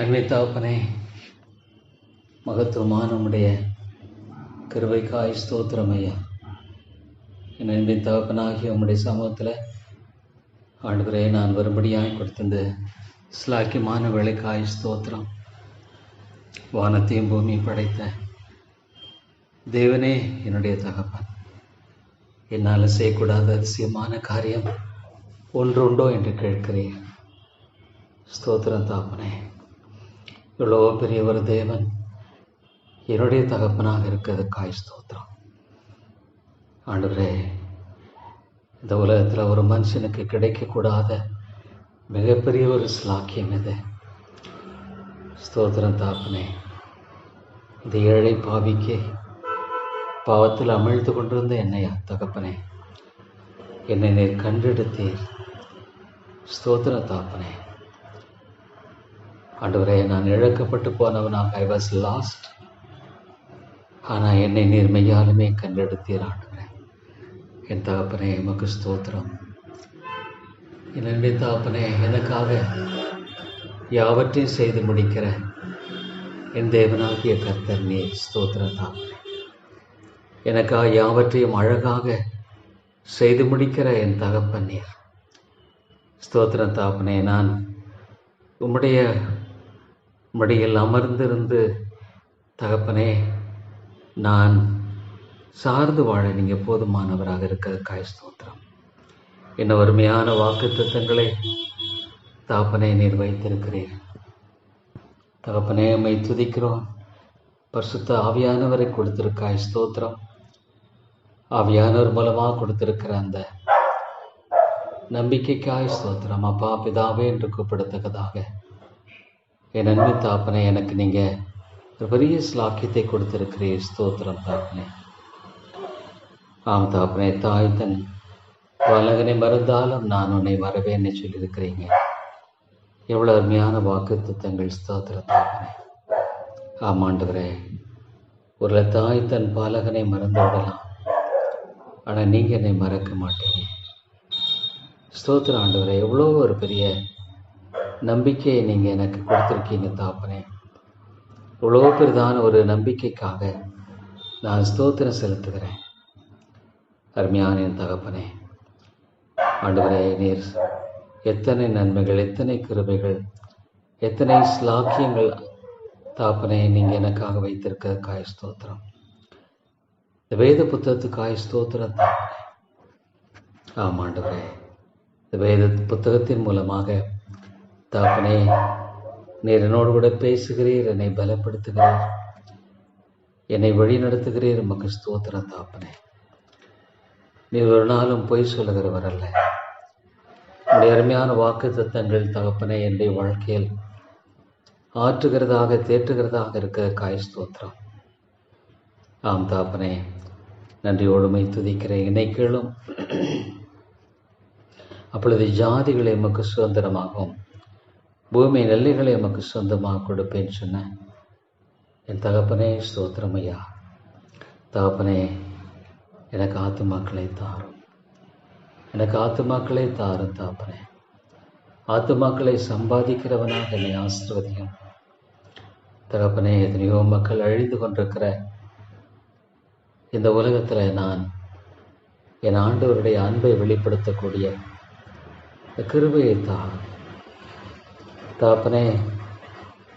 அன்னை தகப்பனே, மகத்துவமான உம்முடைய கிருபைக்காய் ஸ்தோத்திரம் ஐயா. என் அன்பின் தகப்பனாகிய உம்முடைய சமூகத்தில் ஆண்டவரே, நான் வரும்படியாய் கொடுத்திருந்த ஸ்லாக்கியமான வேலைக்காய் ஸ்தோத்திரம். வானத்தையும் பூமியும் படைத்த தேவனே, என்னுடைய தகப்பன், என்னால் செய்யக்கூடாத அதிசயமான காரியம் ஒன்று உண்டோ என்று கேட்கிறேன். ஸ்தோத்திரம் தகப்பனே. இவ்வளோ பெரிய ஒரு தேவன் என்னுடைய தகப்பனாக இருக்கிறதுக்காய் ஸ்தோத்திரம். ஆண்டவரே, இந்த உலகத்தில் ஒரு மனுஷனுக்கு கிடைக்கக்கூடாத மிகப்பெரிய ஒரு ஸ்லாக்கியம் இது. ஸ்தோத்திரம் தகப்பனே. இந்த ஏழை பாவிக்கு பாவத்தில் அமிழ்ந்து கொண்டிருந்த என்னையா தகப்பனே, என்னை நீர் கண்டெடுத்தீர். ஸ்தோத்திரம் தகப்பனே. ஆண்டவரே, நான் இழக்கப்பட்டு போனவனாக ஐ வாஸ் லாஸ்ட். ஆனால் என்னை நீர் மெய்யாலுமே கண்டெடுத்தீர் ஆண்டவரே. என் தகப்பனே, எமக்கு ஸ்தோத்திரம். என்னுடைய தகப்பனே, எனக்காக யாவற்றையும் செய்து முடிக்கிற என் தேவனாகிய கர்த்தர் நீர். ஸ்தோத்திரம் தகப்பனே. எனக்காக யாவற்றையும் அழகாக செய்து முடிக்கிற என் தகப்பன் நீர். ஸ்தோத்திரம் தகப்பனே. நான் உம்முடைய மடியில் அமர்ந்திருந்து தகப்பனே, நான் சார்ந்து வாழ நீங்கள் போதுமானவராக இருக்கிறதுக்காய் ஸ்தோத்திரம். என்ன வறுமையான வாக்குத்தத்தங்களை தகப்பனே நீர் வைத்திருக்கிறீர். தகப்பனே, உம்மை துதிக்கிறோம். பரிசுத்த ஆவியானவரை கொடுத்திருக்காய் ஸ்தோத்திரம். ஆவியானவர் மூலமாக கொடுத்திருக்கிற அந்த நம்பிக்கைக்காய் ஸ்தோத்திரம். அப்பா பிதாவே என்று கூப்பிடத்தக்கதாக என் அன்பு தாப்பனே, எனக்கு நீங்கள் ஒரு பெரிய ஸ்லாக்கியத்தை கொடுத்திருக்கிறீர். ஸ்தோத்திரம் தாப்பனே. ஆம் தாப்பனே, தாய் தன் வலகனை மறந்தாலும் நான் உன்னை வரவேன்னு சொல்லியிருக்கிறீங்க. எவ்வளோ அருமையான வாக்கு தத்தங்கள். ஸ்தோத்திரம் தாப்பனே. ஆமாண்டவரே, ஒரு தாய் தன் பாலகனை மறந்து விடலாம், ஆனால் நீங்கள் என்னை மறக்க மாட்டீங்க. ஸ்தோத்திரம் ஆண்டவரே. எவ்வளோ ஒரு பெரிய நம்பிக்கையை நீங்கள் எனக்கு கொடுத்துருக்கீங்க தாப்பனே. இவ்வளோ பெரிதான ஒரு நம்பிக்கைக்காக நான் ஸ்தோத்திரம் செலுத்துகிறேன். அருமையான என் தகப்பனே, ஆண்டவரே, நீர் எத்தனை நன்மைகள், எத்தனை கிருபைகள், எத்தனை ஸ்லாக்கியங்கள் தாப்பனே நீங்கள் எனக்காக வைத்திருக்கிறதுக்காய் ஸ்தோத்திரம். இந்த வேத புத்தகத்துக்காய் ஸ்தோத்திரம் தாப்பனே. ஆமாண்டவரே, இந்த வேத புத்தகத்தின் மூலமாக தாப்பனே நீர் என்னோடு கூட பேசுகிறீர், என்னை பலப்படுத்துகிறீர், என்னை வழி நடத்துகிறீர். உமக்கு ஸ்தோத்திரம் தாப்பனே. நீர் ஒரு நாளும் பொய் சொல்லுகிறவர் அல்ல. உடைய அருமையான வாக்கு தத்தங்கள் தகப்பனே என்னுடைய வாழ்க்கையில் ஆற்றுகிறதாக தேற்றுகிறதாக இருக்க காய் ஸ்தோத்திரம். ஆம் தாப்பனே, நன்றியோடுமை துதிக்கிறேன். என்னை கேளும், அப்பொழுது ஜாதிகளை எமக்கு சுதந்திரமாகவும் பூமி நெல்லைகளை எமக்கு சொந்தமாக கொடுப்பேன்னு சொன்னேன். என் தகப்பனே ஸ்தோத்திரம் ஐயா. தகப்பனே, எனக்கு ஆத்துமாக்களை தாரும், எனக்கு ஆத்துமாக்களை தாரும் தாப்பனே. ஆத்துமாக்களை சம்பாதிக்கிறவனாக என்னை ஆசீர்வதியும் தகப்பனே. எத்தனையோ மக்கள் அழிந்து கொண்டிருக்கிற இந்த உலகத்தில் நான் என் ஆண்டவருடைய அன்பை வெளிப்படுத்தக்கூடிய கிருபையை தாரும் தாப்பனே.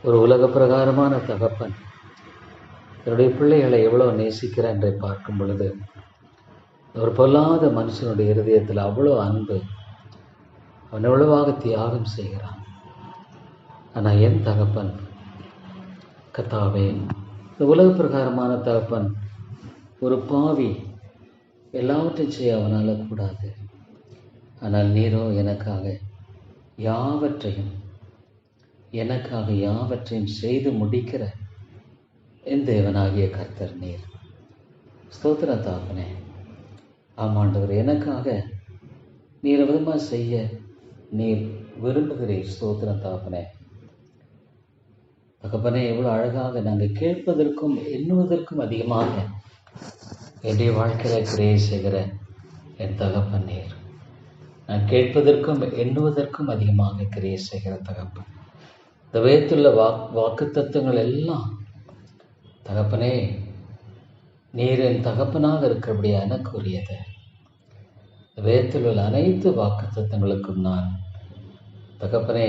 ஒரு உலக பிரகாரமான தகப்பன் என்னுடைய பிள்ளைகளை எவ்வளோ நேசிக்கிறேன் என்று பார்க்கும் பொழுது, ஒரு பொல்லாத மனுஷனுடைய இருதயத்தில் அவ்வளோ அன்பு, அவன் எவ்வளவாக தியாகம் செய்கிறான். ஆனால் என் தகப்பன் கர்த்தாவே, இந்த உலக பிரகாரமான தகப்பன் ஒரு பாவி, எல்லாவற்றையும் செய்ய அவனால் கூடாது. ஆனால் நீரோ எனக்காக யாவற்றையும் செய்து முடிக்கிற என் தேவனாகிய கர்த்தர் நீர். ஸ்தோத்திரம் தாப்பனே. ஆமாண்டவர், எனக்காக நீர் விதமாக செய்ய நீர் விரும்புகிறீர். ஸ்தோத்திரம் தாப்பனே. தகப்பனே, எவ்வளோ அழகாக நாங்கள் கேட்பதற்கும் எண்ணுவதற்கும் அதிகமாக என்னுடைய வாழ்க்கையில் கிரியை செய்கிற என் தகப்பன் நீர். நான் கேட்பதற்கும் எண்ணுவதற்கும் அதிகமாக கிரியை செய்கிற தகப்பன். இந்த வேதத்துள்ள வாக்கு தத்துவங்கள் எல்லாம் தகப்பனே, நீர் என் தகப்பனாக இருக்கிறபடியா எனக்கு உரியது. வேதத்தில் உள்ள அனைத்து வாக்கு தத்துவங்களுக்கும் நான் தகப்பனே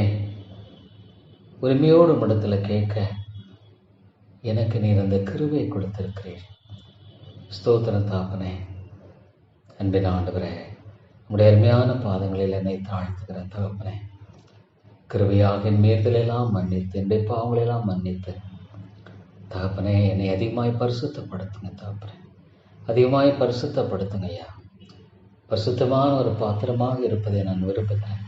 உரிமையோடு இடத்துல கேட்க எனக்கு நீர் அந்த கிருபையை கொடுத்திருக்கிறீர். ஸ்தோத்திரம் தகப்பனே. அன்பின் ஆண்டவரே, உம்முடைய அருமையான பாதங்களில் என்னை தாழ்த்துகிறேன் தகப்பனே. கிருபையாக என் மீறுதலெல்லாம் மன்னித்து, என்னுடைய பாவங்களெல்லாம் மன்னித்து தகப்பனே என்னை அதிகமாய் பரிசுத்தப்படுத்துங்க தகப்பனே. அதிகமாய் பரிசுத்தப்படுத்துங்க ஐயா. பரிசுத்தமான ஒரு பாத்திரமாக இருப்பதை நான் விரும்புகிறேன்.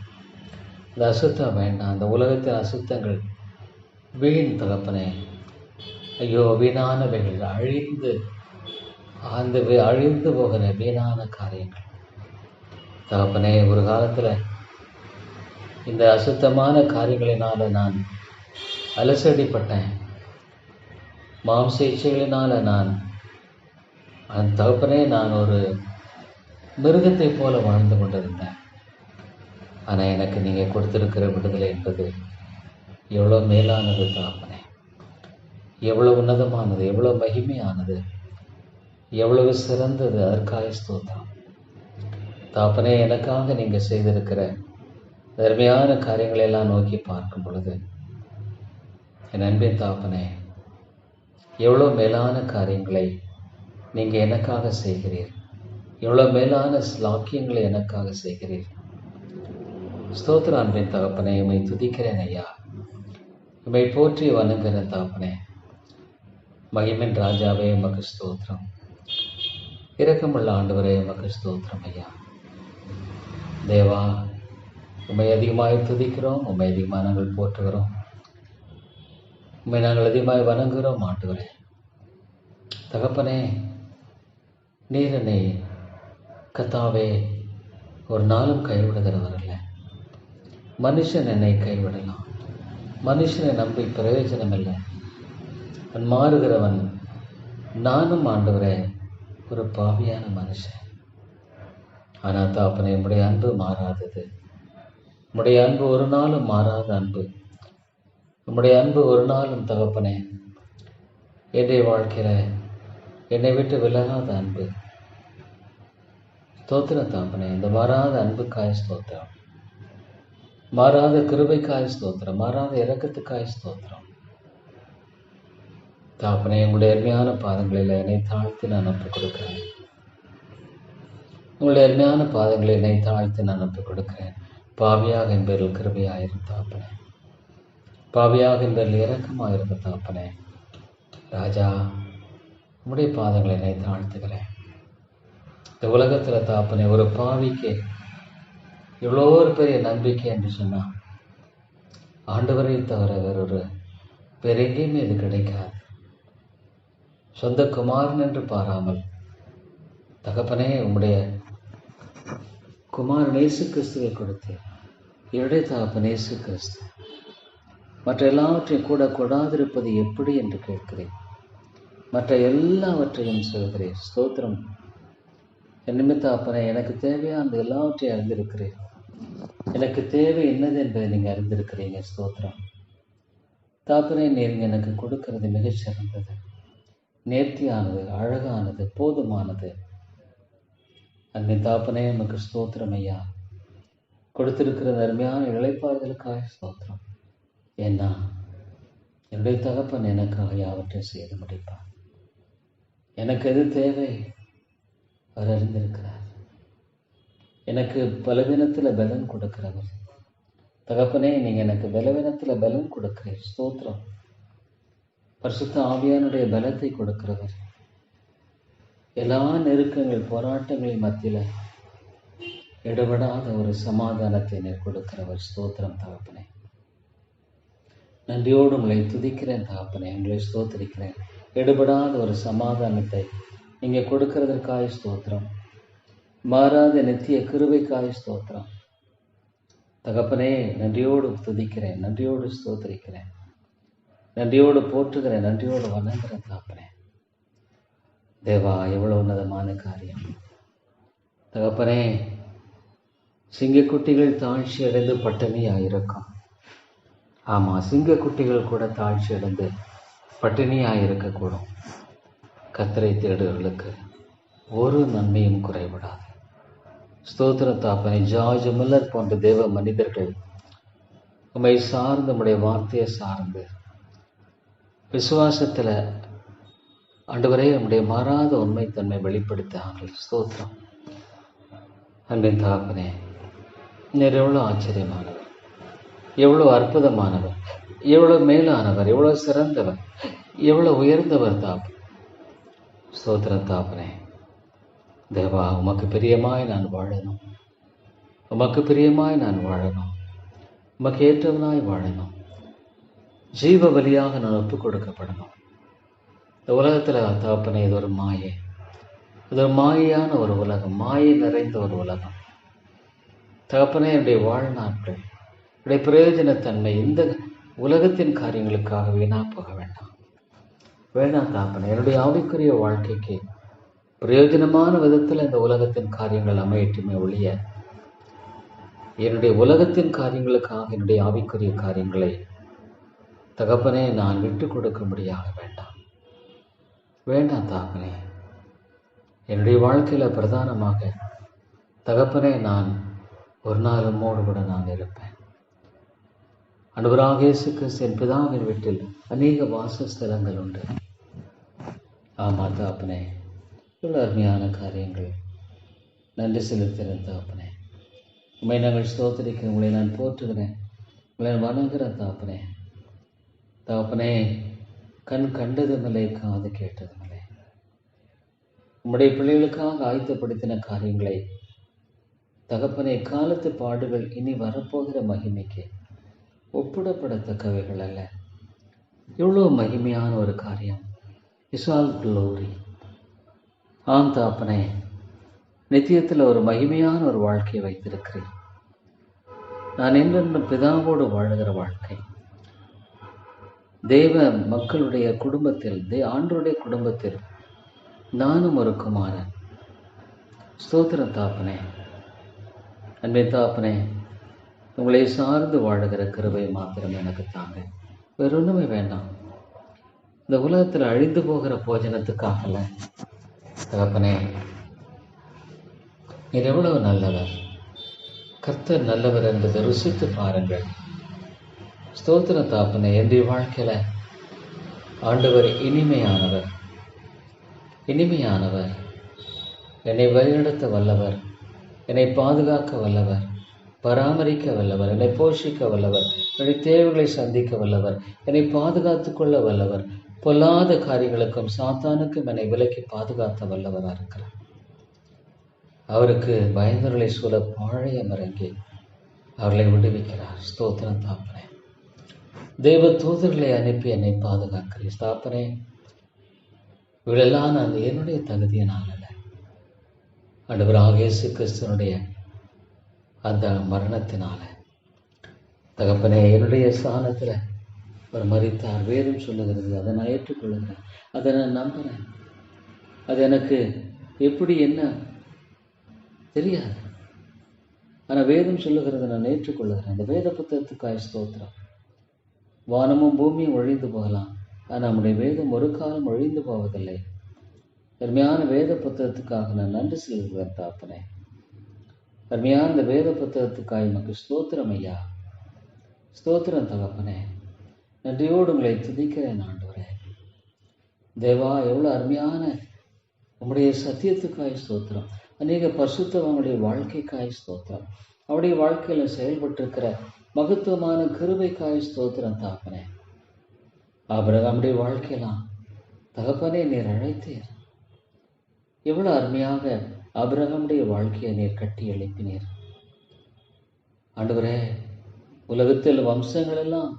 இந்த அசுத்தம் வேண்டாம். அந்த உலகத்தின் அசுத்தங்கள் வீண் தகப்பனே. ஐயோ, வீணானவைகள், அழிந்து போகிற வீணான காரியங்கள் தகப்பனே. ஒரு காலத்தில் இந்த அசுத்தமான காரியங்களினால நான் அலசடிப்பட்டேன். மாம்ச இச்சைகளினால நான் தகப்பனே நான் ஒரு மிருகத்தை போல வாழ்ந்து கொண்டிருந்தேன். ஆனால் எனக்கு நீங்கள் கொடுத்திருக்கிற விடுதலை என்பது எவ்வளோ மேலானது தகப்பனே, எவ்வளோ உன்னதமானது, எவ்வளோ மகிமையானது, எவ்வளவு சிறந்தது. அதற்காக ஸ்தோத்திரம் தகப்பனே. எனக்காக நீங்கள் செய்திருக்கிற அருமையான காரியங்களெல்லாம் நோக்கி பார்க்கும் பொழுது என் அன்பின் தகப்பனே, எவ்வளோ மேலான காரியங்களை நீங்கள் எனக்காக செய்கிறீர். எவ்வளோ மேலான ஸ்லாக்கியங்களை எனக்காக செய்கிறீர். ஸ்தோத்திர அன்பின் தகப்பனே. உம்மை துதிக்கிறேன் ஐயா. உம்மை போற்றி வணங்குகிறேன் தகப்பனே. மகிமின் ராஜாவே உமக்கு ஸ்தோத்திரம். இரக்கமுள்ள ஆண்டவரே உமக்கு ஸ்தோத்திரம் ஐயா. தேவா, உம்மை அதிகமாக துதிக்கிறோம். உம்மை அதிகமாக நாங்கள் போற்றுகிறோம். உம்மை நாங்கள் அதிகமாக வணங்குகிறோம் ஆண்டவரே. தகப்பனே, நீர் என்னை கத்தாவே ஒரு நாளும் கைவிடுகிறவர் அல்ல. மனுஷன் என்னை கைவிடலாம். மனுஷனை நம்பி பிரயோஜனம் இல்லை. அவன் மாறுகிறவன். நானும் ஆண்டவரே ஒரு பாவியான மனுஷன். ஆனால் தகப்பனே, உம்முடைய அன்பு மாறாதது. உம்முடைய அன்பு ஒரு நாளும் மாறாத அன்பு. உம்முடைய அன்பு ஒரு நாளும் தகப்பனே என்னுடைய வாழ்க்கையில் என்னை விட்டு விலகாத அன்பு. ஸ்தோத்திரம் தகப்பனே. இந்த மாறாத அன்புக்காய் ஸ்தோத்திரம். மாறாத கிருபைக்காய் ஸ்தோத்திரம். மாறாத இரக்கத்துக்காய் ஸ்தோத்திரம் தகப்பனே. உங்களுடைய அருமையான பாதங்களில் என்னை தாழ்த்தி நான் ஒப்புக் கொடுக்கிறேன். உங்களுடைய அருமையான பாதங்களில் என்னை தாழ்த்தி நான் ஒப்புக் கொடுக்கிறேன். பாவியாக என் பேரில் கிருபையாயிரும் தகப்பனே. பாவியாக என் பேரில் இரக்கமாயிருந்த தகப்பனே. ராஜா, உம்முடைய பாதங்களை என்னை தாழ்த்துகிறேன். இந்த உலகத்தில் தகப்பனே, ஒரு பாவிக்கு இவ்வளோ ஒரு பெரிய நம்பிக்கை என்று சொன்னால் ஆண்டவரை தவிர வேற எங்கேயுமே இது கிடைக்காது. சொந்த குமாரன் என்று பாராமல் தகப்பனே, உம்முடைய குமாரன் இயேசு கிறிஸ்துவை கொடுத்தேன். என்னுடைய தகப்பன் இயேசு கிறிஸ்து மற்ற எல்லாவற்றையும் கூட கொடாதிருப்பது எப்படி என்று கேட்கிறேன். மற்ற எல்லாவற்றையும் சொல்கிறேன். ஸ்தோத்திரம். என் நிமித்த அப்பனே, எனக்கு தேவையான எல்லாவற்றையும் அறிந்திருக்கிறேன். எனக்கு தேவை என்னது என்பதை நீங்கள் அறிந்திருக்கிறீங்க. ஸ்தோத்திரம் தாப்பனே. நீங்கள் எனக்கு கொடுக்கிறது மிகச்சிறந்தது, நேர்த்தியானது, அழகானது, போதுமானது. அன்பின் தாப்பனே, நமக்கு ஸ்தோத்திரம் ஐயா. கொடுத்திருக்கிற அருமையான இளைப்பாறுதலுக்காக ஸ்தோத்திரம். ஏன்னா என்னுடைய தகப்பன் எனக்காக யாவற்றையும் செய்து முடிப்பார். எனக்கு எது தேவை அவர் அறிந்திருக்கிறார். எனக்கு பலவீனத்தில் பலன் கொடுக்கிறவர். தகப்பனே, நீங்கள் எனக்கு பலவீனத்தில் பலன் கொடுக்கிறீர். ஸ்தோத்திரம். பரிசுத்த ஆவியானுடைய பலத்தை கொடுக்கிறவர். எல்லா நெருக்கங்கள் போராட்டங்களின் மத்தியில் இடப்படாத ஒரு சமாதானத்தை எனக்கு கொடுக்கிறவர். ஸ்தோத்திரம் தகப்பனே. நன்றியோடு உங்களை துதிக்கிறேன் தகப்பனே. உங்களை ஸ்தோத்திரிக்கிறேன். எடுபடாத ஒரு சமாதானத்தை நீங்கள் கொடுக்கிறதற்காக ஸ்தோத்திரம். மாறாத நித்திய கிருபைக்காக ஸ்தோத்திரம் தகப்பனே. நன்றியோடு துதிக்கிறேன், நன்றியோடு ஸ்தோத்திரிக்கிறேன், நன்றியோடு போற்றுகிறேன், நன்றியோடு வணங்குகிறேன் தகப்பனே. தேவா, எவ்வளவு உன்னதமான காரியம் தகப்பனே. சிங்கக்குட்டிகள் தாழ்ச்சி அடைந்து பட்டணியாயிருக்கும். ஆமாம், சிங்க குட்டிகள் கூட தாழ்ச்சி அடைந்து பட்டினியாக இருக்கக்கூடும். கர்த்தரை தேடுகளுக்கு ஒரு நன்மையும் குறைவிடாது. ஸ்தோத்திரம் தாப்பனை. ஜார்ஜ் மில்லர் போன்ற தேவ மனிதர்கள் உம்மை சார்ந்து, உம்முடைய வார்த்தையை சார்ந்து விசுவாசத்தில் ஆண்டவரே நம்முடைய மாறாத உண்மைத்தன்மை வெளிப்படுத்தார்கள். ஸ்தோத்திரம். அன்பின் தகப்பனே, நீர் எவ்வளோ ஆச்சரியமானவர், எவ்வளோ அற்புதமானவர், எவ்வளோ மேலானவர், எவ்வளோ சிறந்தவர், எவ்வளோ உயர்ந்தவர் தாப்பு. ஸ்தோத்திரம் தாப்பனே. தேவா, உமக்கு பிரியமாய் நான் வாழணும், உமக்கு பிரியமாய் நான் வாழணும், உமக்கு ஏற்றவனாய் வாழணும், ஜீவ பலியாக நான் ஒப்புக் கொடுக்கப்படணும். இந்த உலகத்தில் தாப்பனே, இது ஒரு மாயை, இது ஒரு மாயான ஒரு உலகம், மாயை நிறைந்த ஒரு உலகம். தகப்பனே, என்னுடைய வாழ்நாட்கள், என்னுடைய பிரயோஜனத்தன்மை இந்த உலகத்தின் காரியங்களுக்காக வீணா போக வேண்டாம். வேண்டாம் தாப்பனே. என்னுடைய ஆவிக்குரிய வாழ்க்கைக்கு பிரயோஜனமான விதத்தில் இந்த உலகத்தின் காரியங்கள் அமையட்டுமே ஒழிய, என்னுடைய உலகத்தின் காரியங்களுக்காக என்னுடைய ஆவிக்குரிய காரியங்களை தகப்பனே நான் விட்டு கொடுக்கும்படியாக வேண்டாம். வேண்டாம் தாப்பனே. என்னுடைய வாழ்க்கையில் பிரதானமாக தகப்பனே, நான் ஒரு நாள் உம்மோடு கூட நான் இருப்பேன். ஆண்டவராகிய இயேசு கிறிஸ்து என் பிதாவின் வீட்டில் அநேக வாசஸ்தலங்கள் உண்டு. ஆமாம் தாப்பனே, இவ்வளோ அருமையான காரியங்கள். நன்றி செலுத்துகிறேன் தாப்பனே. உண்மை நாங்கள் ஸ்தோத்திரிக்கிறேன், உங்களை நான் போற்றுகிறேன், உங்களை நான் வணங்குகிறேன் தாப்பனே. தாப்பனே, கண் கண்டதுமில்லை, காது கேட்டதுமில்லை, உம்முடைய பிள்ளைகளுக்காக ஆயத்தப்படுத்தின காரியங்களை தகப்பனே, காலத்து பாடுகள் இனி வரப்போகிற மகிமைக்கு ஒப்பிடப்படத்தக்கவைகள் அல்ல. இவ்வளோ மகிமையான ஒரு காரியம். Is all glory. ஆம் தாப்பனே, நித்தியத்தில் ஒரு மகிமையான ஒரு வாழ்க்கையை வைத்திருக்கிறேன். நான் என்றென்றும் பிதாவோடு வாழுகிற வாழ்க்கை, தேவ மக்களுடைய குடும்பத்தில், ஆண்டவருடைய குடும்பத்தில் நானும் ஒரு குமாரன். ஸ்தோத்திரம் தாப்பனே. அன்பின் தாப்பனே, உங்களை சார்ந்து வாழுகிற கிருபை மாத்திரம் எனக்கு தாங்க. வேற ஒன்றுமே வேண்டாம். இந்த உலகத்தில் அழிந்து போகிற போஜனத்துக்காகல தகப்பனே. நீர் எவ்வளவு நல்லவர், கர்த்தர் நல்லவர் என்பதை ருசித்து பாருங்கள். ஸ்தோத்திரம் தாப்பனே. என்னுடைய வாழ்க்கையில் ஆண்டவர் இனிமையானவர், இனிமையானவர், என்னை வழிநடத்த வல்லவர், என்னை பாதுகாக்க வல்லவர், பராமரிக்க வல்லவர், என்னை போஷிக்க வல்லவர், என்னுடைய தேவைகளை சந்திக்க வல்லவர், என்னை பாதுகாத்து கொள்ள வல்லவர், பொல்லாத காரியங்களுக்கும் சாத்தானுக்கும் என்னை விலக்கி பாதுகாத்த வல்லவராக இருக்கிறார். அவருக்கு பயந்தவர்களை சூழ பாழைய மரங்கி அவர்களை விடுவிக்கிறார். ஸ்தோத்திரம் தாப்பனே. தெய்வ தூதர்களை அனுப்பி என்னை பாதுகாக்கிறேன் தாப்பனே. இவளெல்லாம் நான் என்னுடைய தகுதியினால் அல்ல, ஆண்டவராகிய இயேசு கிறிஸ்துவினுடைய அந்த மரணத்தினால தகப்பனே, என்னுடைய ஸ்தானத்தில் அவர் மரித்தார். வேதம் சொல்லுகிறது, அதை நான் ஏற்றுக்கொள்ளுகிறேன், அதை நான் நம்புகிறேன். அது எனக்கு எப்படி என்ன தெரியாது, ஆனால் வேதம் சொல்லுகிறது, நான் ஏற்றுக்கொள்ளுகிறேன். அந்த வேத புத்தகத்துக்காய் ஸ்தோத்திரம். வானமும் பூமியும் ஒழிந்து போகலாம், ஆனால் நம்முடைய வேதம் ஒரு காலம் ஒழிந்து போவதில்லை. அருமையான வேத புத்தகத்துக்காக நான் நன்றி செலுத்துகிறேன் தாப்பனே. அருமையான இந்த வேத புத்தகத்துக்காய் நமக்கு ஸ்தோத்திரம் ஐயா. ஸ்தோத்திரம் தகப்பனே. நன்றியோடு உங்களை துதிக்கிறேன் ஆண்டவரே. தேவா, எவ்வளோ அருமையான உங்களுடைய சத்தியத்துக்காய் ஸ்தோத்திரம். அநேக பரிசுத்தவங்களுடைய வாழ்க்கைக்காய் ஸ்தோத்திரம். அவருடைய வாழ்க்கையில் செயல்பட்டிருக்கிற மகத்துவமான கிருபைக்காய் ஸ்தோத்திரம் தாப்பனே. ஆபிரகாமுடைய வாழ்க்கையெல்லாம் தகப்பனே நீர் அழைத்தீர். எவ்வளோ அருமையாக ஆபிரகாமுடைய வாழ்க்கையை நீர் கட்டி எழுப்பினீர் ஆண்டவரே. உலகத்தில் வம்சங்கள் எல்லாம்,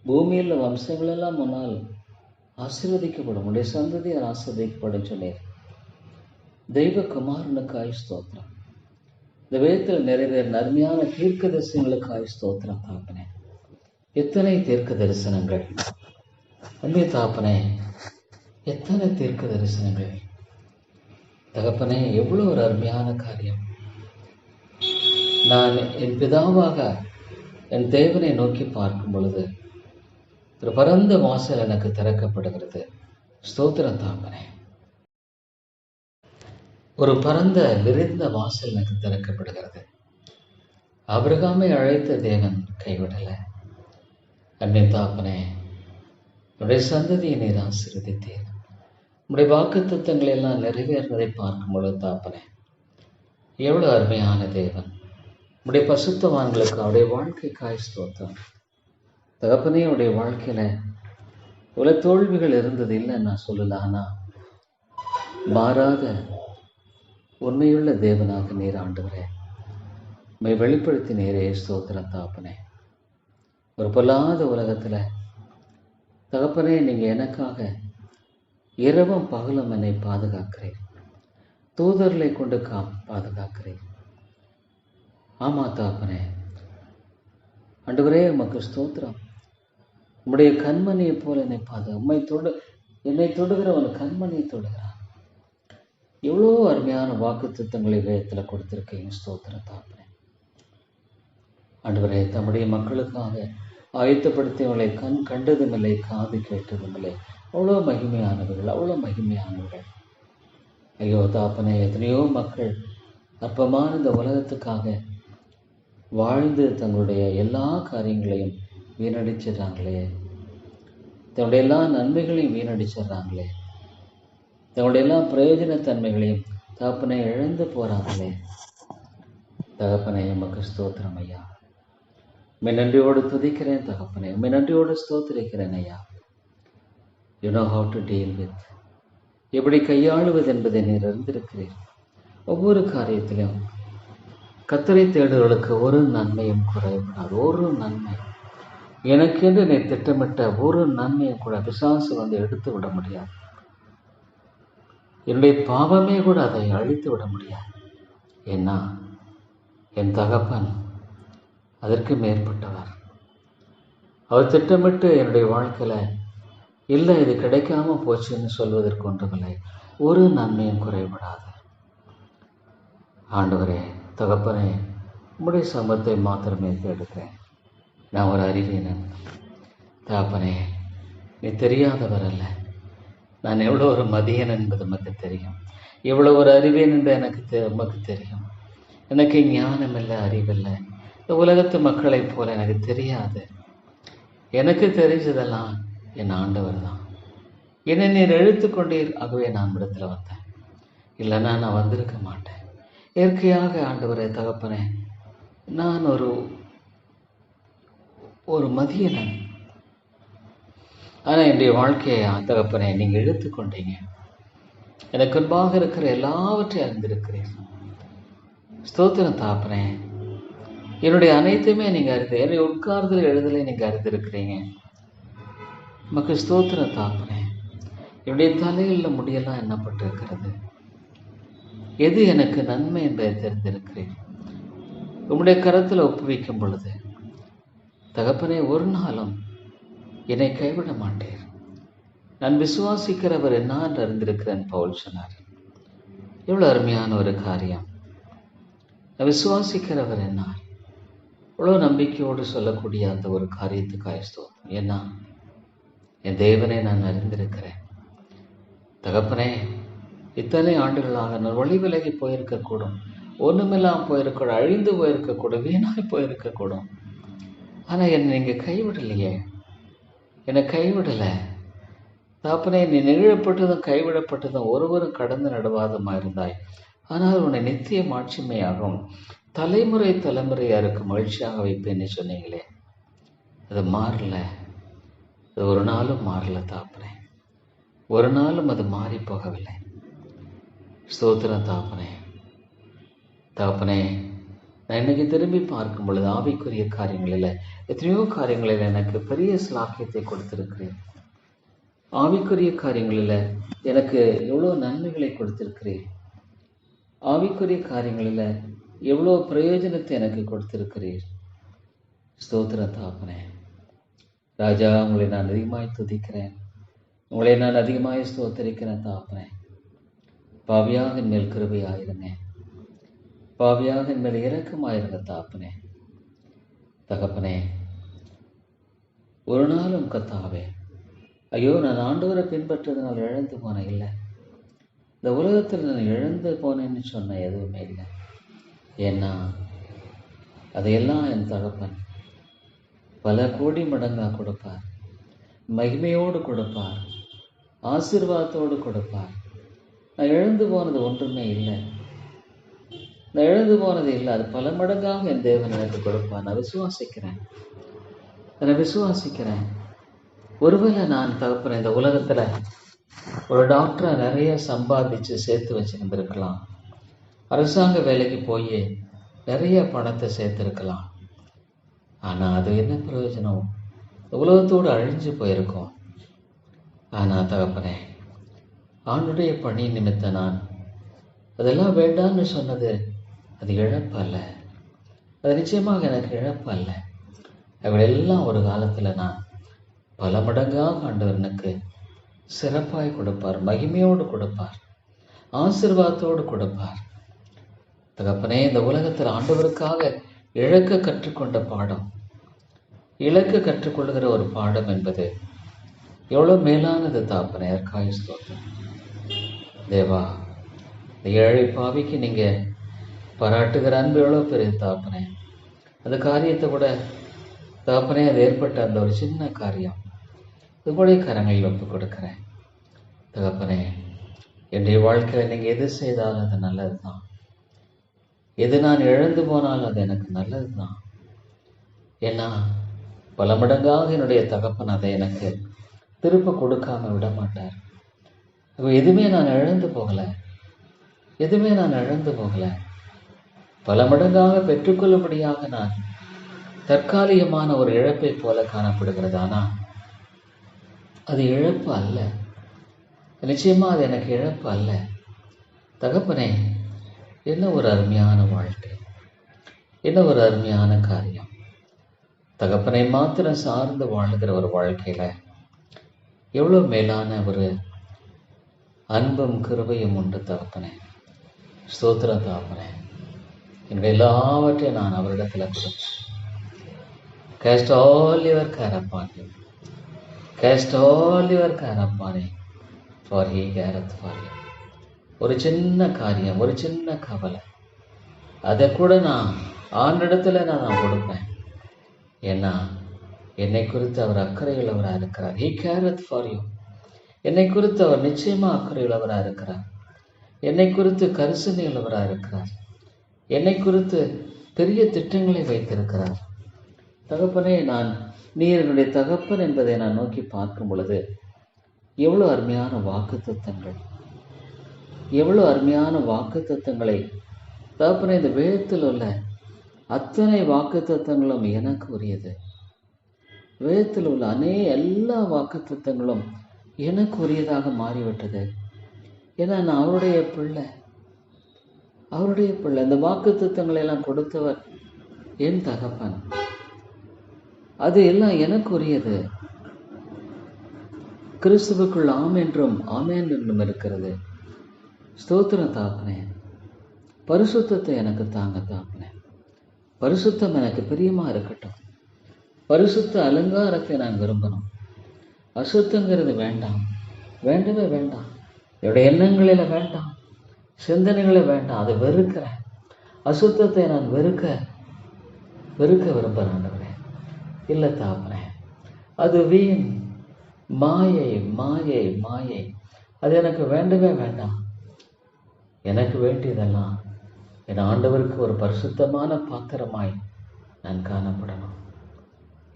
பூமியில் வம்சங்கள் எல்லாம் முன்னால் ஆசீர்வதிக்கப்படும், உடைய சந்ததி ஆசீர்வதிக்கப்படும் சொன்னீர். தெய்வ குமாரனுக்காய் ஸ்தோத்திரம். இந்த வேதத்தில் நிறைவேறின அருமையான தீர்க்க தரிசனங்களுக்காய் ஸ்தோத்திரம் தாப்பனே. எத்தனை தீர்க்க தரிசனங்கள் அன்பே தாப்பனே, எத்தனை தீர்க்க தரிசனங்கள் தகப்பனே. எவ்வளோ ஒரு அருமையான காரியம். நான் என் பிதாவாக என் தேவனை நோக்கி பார்க்கும் பொழுது ஒரு பரந்த வாசல் எனக்கு திறக்கப்படுகிறது. ஸ்தோத்திரம் தாப்பனே. ஒரு பரந்த விரிந்த வாசல் எனக்கு திறக்கப்படுகிறது. ஆபிரகாமை அழைத்த தேவன் கைவிடலை. அன்னை தாப்பனே, உடைய சந்ததியை நீர் ஆசீர்வதித்தீர். உடைய வாக்குத்தத்தங்கள் எல்லாம் நிறைவேறுவதை பார்க்கும் பொழுது தாப்பனே, எவ்வளவு அருமையான தேவன். உடைய பசுத்தவான்களுக்கு அவருடைய வாழ்க்கைக்காய் ஸ்தோத்திரம். தகப்பனே, உடைய வாழ்க்கையில உல தோல்விகள் இருந்தது இல்லைன்னு நான் சொல்லல. ஆனா மாறாத உண்மையுள்ள தேவனாக நீர் ஆண்டவரே உம்மை வெளிப்படுத்தி நேரே ஸ்தோத்திரம் தாப்பனே. ஒரு பொல்லாத உலகத்துல தகப்பனே, நீங்க எனக்காக இரவும் பகலும் என்னை பாதுகாக்கிறேன். தூதர்களை கொண்டு பாதுகாக்கிறேன். ஆமா தாப்பனே, ஆண்டவரே உமக்கு ஸ்தோத்திரம். உம்முடைய கண்மணியை போல என்னை என்னை தொடுகிறவன் கண்மணியை தொடுகிறான். எவ்வளோ அருமையான வாக்குத்தத்தங்களை வேதத்தில் கொடுத்திருக்கீங்க. ஸ்தோத்திரம் தாப்பனே. ஆண்டவரே, தம்முடைய மக்களுக்காக ஆயத்தப்படுத்தியவர்களை கண்டதும் இல்லை, காது கேட்டதும் இல்லை. அவ்வளோ மகிமையானவர்கள், அவ்வளோ மகிமையானவர்கள். ஐயோ தாப்பனே, எத்தனையோ மக்கள் அற்பமான இந்த உலகத்துக்காக வாழ்ந்து தங்களுடைய எல்லா காரியங்களையும் வீணடிச்சிடுறாங்களே, தன்னுடைய எல்லா நன்மைகளையும் வீணடிச்சிடுறாங்களே, தங்களுடைய எல்லா பிரயோஜனத்தன்மைகளையும் தகப்பனை இழந்து போறாங்களே. தகப்பனை உமக்கு ஸ்தோத்திரம் ஐயா. உம்மை நன்றியோடு துதிக்கிறேன் தகப்பனே. உம்மை நன்றியோடு ஸ்தோத்திரிக்கிறேன் ஐயா. You know how to deal with, எப்படி கையாளுவது என்பதை நீர் அறிந்திருக்கிறீர். ஒவ்வொரு காரியத்திலும் கர்த்தரை தேடுவர்களுக்கு ஒரு நன்மையும் குறைபடாது. ஒரு நன்மை எனக்கென்று நீ திட்டமிட்ட ஒரு நன்மையும் கூட பிசாசு வந்து எடுத்து விட முடியாது. என்னுடைய பாவமே கூட அதை அழித்து விட முடியாது. ஏன்னா என் தகப்பன் அதற்கு மேற்பட்டவர். அவர் திட்டமிட்டு என்னுடைய வாழ்க்கையில இல்லை இது கிடைக்காம போச்சுன்னு சொல்வதற்கு ஒன்றுமில்லை. ஒரு நன்மையும் குறைபடாது. ஆண்டவரே தகப்பனே, உம்முடைய சமத்தை மாத்திரமே தேடுகிறேன். நான் ஒரு அறிவீனன் தகப்பனே. நீ தெரியாதவர் அல்ல. நான் எவ்வளோ ஒரு மதியன் என்பது உமக்கு தெரியும். எவ்வளோ ஒரு அறிவேன் என்று எனக்கு உமக்கு தெரியும். எனக்கு ஞானம் இல்லை, அறிவில்லை. இந்த உலகத்து மக்களைப் போல எனக்கு தெரியாது. எனக்கு தெரிஞ்சதெல்லாம் என் ஆண்டவர் தான். என்னை நீர் இழுத்து கொண்டீர். ஆகவே நான் இடத்துல வந்தேன். இல்லைன்னா நான் வந்திருக்க மாட்டேன். இயற்கையாக ஆண்டவரே தகப்பனே, நான் ஒரு மதியனன். ஆனால் என்னுடைய வாழ்க்கையை தகப்பனே நீங்கள் இழுத்து கொண்டீங்க. எனக்கு முன்பாக இருக்கிற எல்லாவற்றையும் அறிந்திருக்கிறீர். ஸ்தோத்திரம் தாப்பனே. என்னுடைய அனைத்துமே நீங்கள் அறிந்து, என்னுடைய உட்கார்தல் எழுதலை நீங்கள் அறிந்திருக்கிறீங்க. நமக்கு ஸ்தோத்திரம் தாப்பனே. என்னுடைய தலையில் முடியெல்லாம் எண்ணப்பட்டிருக்கிறது. எது எனக்கு நன்மை என்பதை தெரிந்திருக்கிறேன். உம்முடைய கரத்தில் ஒப்புவிக்கும் பொழுது தகப்பனே, ஒரு நாளும் என்னை கைவிட மாட்டேன். நான் விசுவாசிக்கிறவர் என்ன என்று அறிந்திருக்கிறேன் பவுல் சொன்னார். எவ்வளோ அருமையான ஒரு காரியம். நான் விசுவாசிக்கிறவர் என்ன, இவ்வளோ நம்பிக்கையோடு சொல்லக்கூடிய அந்த ஒரு காரியத்துக்காக ஸ்தோத்திரம். ஏன்னா என் தேவனை நான் அறிந்திருக்கிறேன். தகப்பனே, இத்தனை ஆண்டுகளாக நான் வழி விலகி போயிருக்கக்கூடும், ஒன்றுமெல்லாம் போயிருக்கூடும், அழிந்து போயிருக்கக்கூடும், வீணாய் போயிருக்கக்கூடும். ஆனால் என்னை நீங்கள் கைவிடலையே. என்னை கைவிடலை தாப்பனே. நீ நிகழப்பட்டதும் கைவிடப்பட்டதும் ஒருவரும் கடந்து நடுவாதமாக இருந்தாய். ஆனால் உன்னை நித்திய மாட்சிமையாகவும் தலைமுறை தலைமுறையாருக்கு மகிழ்ச்சியாக வைப்பேன்னு சொன்னீங்களே, அது மாறல. அது ஒரு நாளும் மாறல தாப்பனே. ஒரு நாளும் அது மாறி போகவில்லை. ஸ்தோத்திரம் தாப்பனே. தாப்பனே, நான் இன்னைக்கு திரும்பி பார்க்கும் பொழுது ஆவிக்குரிய காரியங்களில் எத்தனையோ காரியங்களில் எனக்கு பெரிய சிலாக்கியத்தை கொடுத்திருக்கிறேன். ஆவிக்குரிய காரியங்களில் எனக்கு எவ்வளோ நன்மைகளை கொடுத்திருக்கிறேன். ஆவிக்குரிய காரியங்களில் எவ்வளோ பிரயோஜனத்தை எனக்கு கொடுத்திருக்கிறீர். ஸ்தோத்திரம் தாப்பனே. ராஜா, உங்களை நான் அதிகமாய் துதிக்கிறேன். உங்களை நான் அதிகமாய் ஸ்தோத்தரிக்கிறேன் தாப்பனே. பாவியாக என் மேல் கிருபையாயிருங்க. பாவியாக என் மேல் இரக்கமாயிருங்க தாப்பனே. தகப்பனே, ஒரு நாளும் கர்த்தாவே, ஐயோ நான் ஆண்டவரை பின்பற்றதுனால் இழந்து போனேன் இல்லை, இந்த உலகத்தில் நான் இழந்து போனேன்னு சொன்ன எதுவுமே இல்லை. ஏன்னா அதையெல்லாம் என் தகப்பன் பல கோடி மடங்காக கொடுப்பார், மகிமையோடு கொடுப்பார், ஆசீர்வாதத்தோடு கொடுப்பார். நான் இழந்து போனது ஒன்றுமே இல்லை, நான் இழந்து போனது இல்லை, அது பல மடங்காக என் தேவன் எனக்கு கொடுப்பார். நான் விசுவாசிக்கிறேன். ஒருவேளை நான் தகப்பன இந்த உலகத்தில் ஒரு டாக்டரை நிறைய சம்பாதிச்சு சேர்த்து வச்சுருந்துருக்கலாம், அரசாங்க வேலைக்கு போய் நிறைய பணத்தை சேர்த்துருக்கலாம். ஆனால் அது என்ன பிரயோஜனம்? உலகத்தோடு அழிஞ்சு போயிருக்கோம். ஆனால் தகப்பனே, ஆண்டுடைய பணி நிமித்த நான் அதெல்லாம் வேண்டான்னு சொன்னது அது இழப்பு அல்ல, அது நிச்சயமாக எனக்கு இழப்பு அல்ல. அவளெல்லாம் ஒரு காலத்தில் நான் பல மடங்காக ஆண்டவர் எனக்கு சிறப்பாய் கொடுப்பார், மகிமையோடு கொடுப்பார், ஆசீர்வாதத்தோடு கொடுப்பார். தகப்பனே, இந்த உலகத்தில் ஆண்டவருக்காக இழக்க கற்றுக்கொண்ட பாடம், இழக்க கற்றுக்கொள்கிற ஒரு பாடம் என்பது எவ்வளோ மேலானது தகப்பனே. அதற்காக ஸ்தோத்திரம் தேவா. இந்த ஏழை பாவிக்கு நீங்கள் பாராட்டுகிற அன்பு எவ்வளோ பெரிய தகப்பனே. அந்த காரியத்தை கூட தகப்பனே, அது ஏற்பட்ட அந்த ஒரு சின்ன காரியம் இது கூட கரங்களில் ஒப்புக் கொடுக்குறேன் தகப்பனே. என்னுடைய வாழ்க்கையில் நீங்கள் எது செய்தாலும் அது நல்லது தான், எது நான் இழந்து போனாலும் அது எனக்கு நல்லது தான். ஏன்னா பல மடங்காக என்னுடைய தகப்பன் அதை எனக்கு திருப்ப கொடுக்காம விட மாட்டார். எதுவுமே நான் இழந்து போகலை, பல மடங்காக பெற்றுக்கொள்ளும்படியாக நான் தற்காலிகமான ஒரு இழப்பை போல காணப்படுகிறது. ஆனால் அது இழப்பு அல்ல, நிச்சயமா அது எனக்கு இழப்பு அல்ல. தகப்பனே, என்ன ஒரு அருமையான வாழ்க்கை, என்ன ஒரு அருமையான காரியம். தகப்பனை மாத்திரம் சார்ந்து வாழ்கிற ஒரு வாழ்க்கையில எவ்வளோ மேலான ஒரு அன்பும் கிருபையும் உண்டு தகப்பனே. ஸ்தோத்திரம் தகப்பனே. என்னுடைய எல்லாவற்றையும் நான் அவரிடத்துல கொடுப்பேன். Cast all your care upon him. Cast all your care upon him, for he careth for you. ஒரு சின்ன காரியம், ஒரு சின்ன கவலை, அதை கூட நான் ஆண்டிடத்துல நான் கொடுப்பேன். ஏன்னா என்னை குறித்து அவர் அக்கறையுள்ளவராக இருக்கிறார். He careth for you. என்னை குறித்து அவர் நிச்சயமா அக்கறையுள்ளவராக இருக்கிறார். என்னை குறித்து கரிசனை உள்ளவராக இருக்கிறார். என்னை குறித்து பெரிய திட்டங்களை வைத்திருக்கிறார். தகப்பனே, நீர் என்னுடைய தகப்பன் என்பதை நான் நோக்கி பார்க்கும் பொழுது எவ்வளோ அருமையான வாக்குத்தத்தங்கள், எவ்வளோ அருமையான வாக்குத்தத்தங்களை தகப்பனே, இந்த வேதத்தில் உள்ள அத்தனை வாக்குத்தத்தங்களும் எனக்கு உரியது. வேதத்தில் உள்ள எல்லா வாக்குத்தத்தங்களும் எனக்கு உரியதாக மாறிவிட்டது. ஏன்னா நான் அவருடைய பிள்ளை. இந்த வாக்குத்தத்தங்களை எல்லாம் கொடுத்தவர் என் தகப்பன். அது எல்லாம் எனக்கு உரியது. கிறிஸ்துவுக்குள் ஆம் என்றும் ஆமேன் என்றும் இருக்கிறது. ஸ்தோத்திரம் தகப்பனே. பரிசுத்தத்தை எனக்கு தாங்க தகப்பனே. பரிசுத்தம் எனக்கு பிரியமா இருக்கட்டும். பரிசுத்த அலங்காரத்தை நான் விரும்பணும். அசுத்தங்கிறது வேண்டாம், வேண்டவே வேண்டாம். என்னுடைய எண்ணங்களில் வேண்டாம், சிந்தனைகளை வேண்டாம். அதை வெறுக்கிறேன். அசுத்தத்தை நான் வெறுக்க விரும்புகிறேன் ஆண்டவரே. இல்லை தகப்பனே, அது வீண், மாயை. அது எனக்கு வேண்டவே வேண்டாம். எனக்கு வேண்டியதெல்லாம் என் ஆண்டவருக்கு ஒரு பரிசுத்தமான பாத்திரமாய் நான் காணப்படணும்.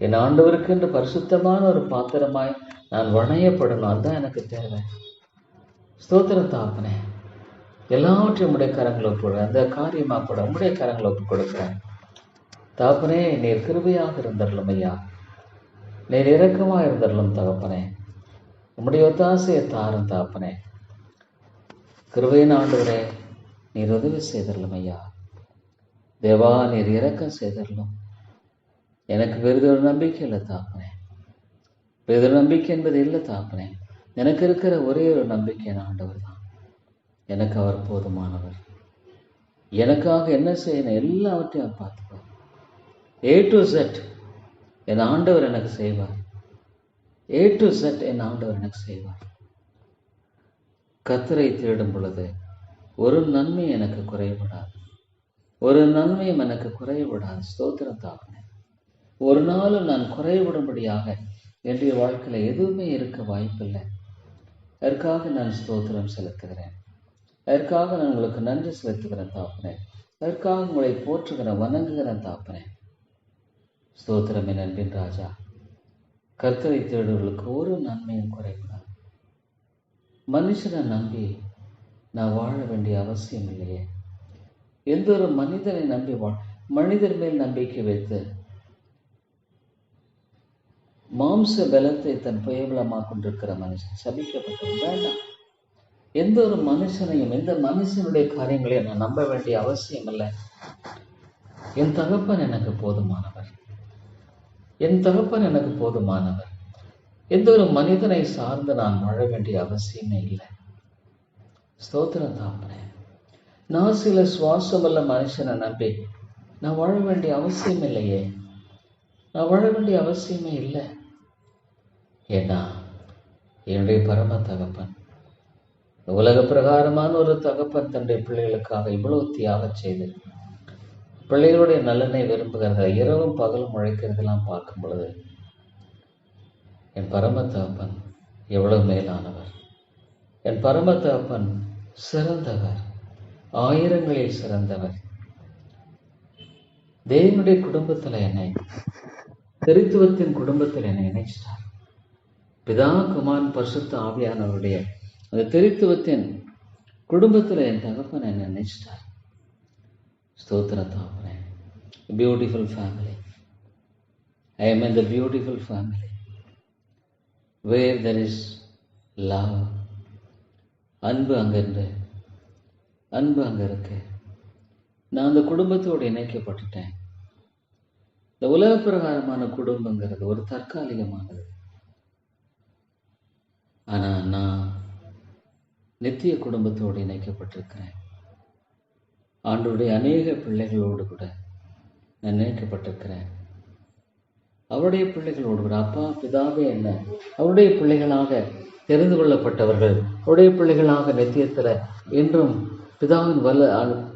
என் ஆண்டவருக்கு என்று பரிசுத்தமான ஒரு பாத்திரமாய் நான் வணையப்படணும். அதுதான் எனக்கு தேவை. ஸ்தோத்திரம் தகப்பனே. எல்லாவற்றையும் உடைய கரங்களை ஒப்பு, அந்த காரியமாக கூட உடைய கரங்களை ஒப்பு கொடுக்கிறேன் தகப்பனே. நீர் கிருபையாக இருந்தரலும் ஐயா, நீர் இரக்கமாக இருந்தரலும் தகப்பனே. உம்முடைய ஒத்தாசையை தாரும் தகப்பனே. கிருபையின் ஆண்டவரே, நீர் உதவி செய்தரலும் ஐயா. தேவா, நீர் இரக்கம் செய்தரலும். எனக்கு வேறு ஒரு நம்பிக்கை இல்லை தகப்பனே. வேறு நம்பிக்கை என்பது இல்லை தகப்பனே. எனக்கு இருக்கிற ஒரே ஒரு நம்பிக்கை ஆண்டவர் தான். எனக்கு அவர் போதுமானவர். எனக்காக என்ன செய்யணும் எல்லாவற்றையும் பார்த்துப்பார். A to Z என் ஆண்டவர் எனக்கு செய்வார். A to Z என் ஆண்டவர் எனக்கு செய்வார். கர்த்தரை தேடும் பொழுது ஒரு நன்மை எனக்கு குறைபடாது. ஒரு நன்மையும் எனக்கு குறைபடாது. ஸ்தோத்திரம் தாப்பனே. ஒரு நாளும் நான் குறைபடும்படியாக என்னுடைய வாழ்க்கையில் எதுவுமே இருக்க வாய்ப்பில்லை. அதற்காக நான் ஸ்தோத்திரம் செலுத்துகிறேன். அதற்காக நான் உங்களுக்கு நன்றி செலுத்துகிறேன் தாப்பனே. அதற்காக உங்களை போற்றுகிறேன், வணங்குகிறேன் தாப்பனே. ஸ்தோத்திரம் என் அன்பின் ராஜா. கர்த்தரை தேடுவர்களுக்கு ஒரு நன்மையும் குறைபடாது. மனுஷனை நம்பி நான் வாழ வேண்டிய அவசியம் இல்லையே. எந்த ஒரு மனிதனை நம்பி மனிதர் மேல் நம்பிக்கை வைத்து மாம்ச பலத்தை தன் புயபலமாக கொண்டிருக்கிற மனுஷன் சபிக்கப்பட்டது வேண்டாம். எந்த ஒரு மனுஷனையும் எந்த மனுஷனுடைய காரியங்களையும் நான் நம்ப வேண்டிய அவசியம் இல்லை. என் தகப்பன் எனக்கு போதுமானவர். என் தகப்பன் எனக்கு போதுமானவர். எந்த ஒரு மனிதனை சார்ந்து நான் வாழ வேண்டிய அவசியமே இல்லை. ஸ்தோத்திரம் தாப்பனே. நான் சில சுவாசமல்ல மனுஷனை நம்பி நான் வாழ வேண்டிய அவசியம் இல்லையே. நான் வாழ வேண்டிய அவசியமே இல்லை. ஏன்னா என்னுடைய பரம தகப்பன், உலக பிரகாரமான ஒரு தகப்பன் தன்னுடைய பிள்ளைகளுக்காக இவ்வளவு தியாகம் செய்து பிள்ளைகளுடைய நலனை விரும்புகிறத இரவும் பகலும் உழைக்கிறதெல்லாம் பார்க்கும் பொழுது என் பரம தகப்பன் எவ்வளவு மேலானவர். என் பரம தகப்பன் சிறந்தவர், ஆயிரங்களில் சிறந்தவர். தேவனுடைய குடும்பத்தில் என்னை, திருத்துவத்தின் குடும்பத்தில் என்னை இணைச்சிட்டார். பிதா குமாரன் பரிசுத்த ஆவியானவருடைய அந்த திருத்துவத்தின் குடும்பத்தில் என் தகப்பன் என்னை நினைச்சிட்டார். ஸ்தோத்திர தாப்பனே. Beautiful family. I am in the beautiful family where there is love. அன்பு அங்கிருந்து, அன்பு அங்க இருக்கு. நான் அந்த குடும்பத்தோடு இணைக்கப்பட்டுட்டேன். இந்த உலக பிரகாரமான குடும்பங்கிறது ஒரு தற்காலிகமானது. ஆனா நான் நித்திய குடும்பத்தோடு இணைக்கப்பட்டிருக்கிறேன். ஆண்டவருடைய அநேக பிள்ளைகளோடு கூட நான் இணைக்கப்பட்டிருக்கிறேன். அவருடைய பிள்ளைகளோடு கூட அப்பா பிதாவே என்ன அவருடைய பிள்ளைகளாக தெரிந்து கொள்ளப்பட்டவர்கள், அவருடைய பிள்ளைகளாக நித்தியத்தில் என்றும் பிதாவின்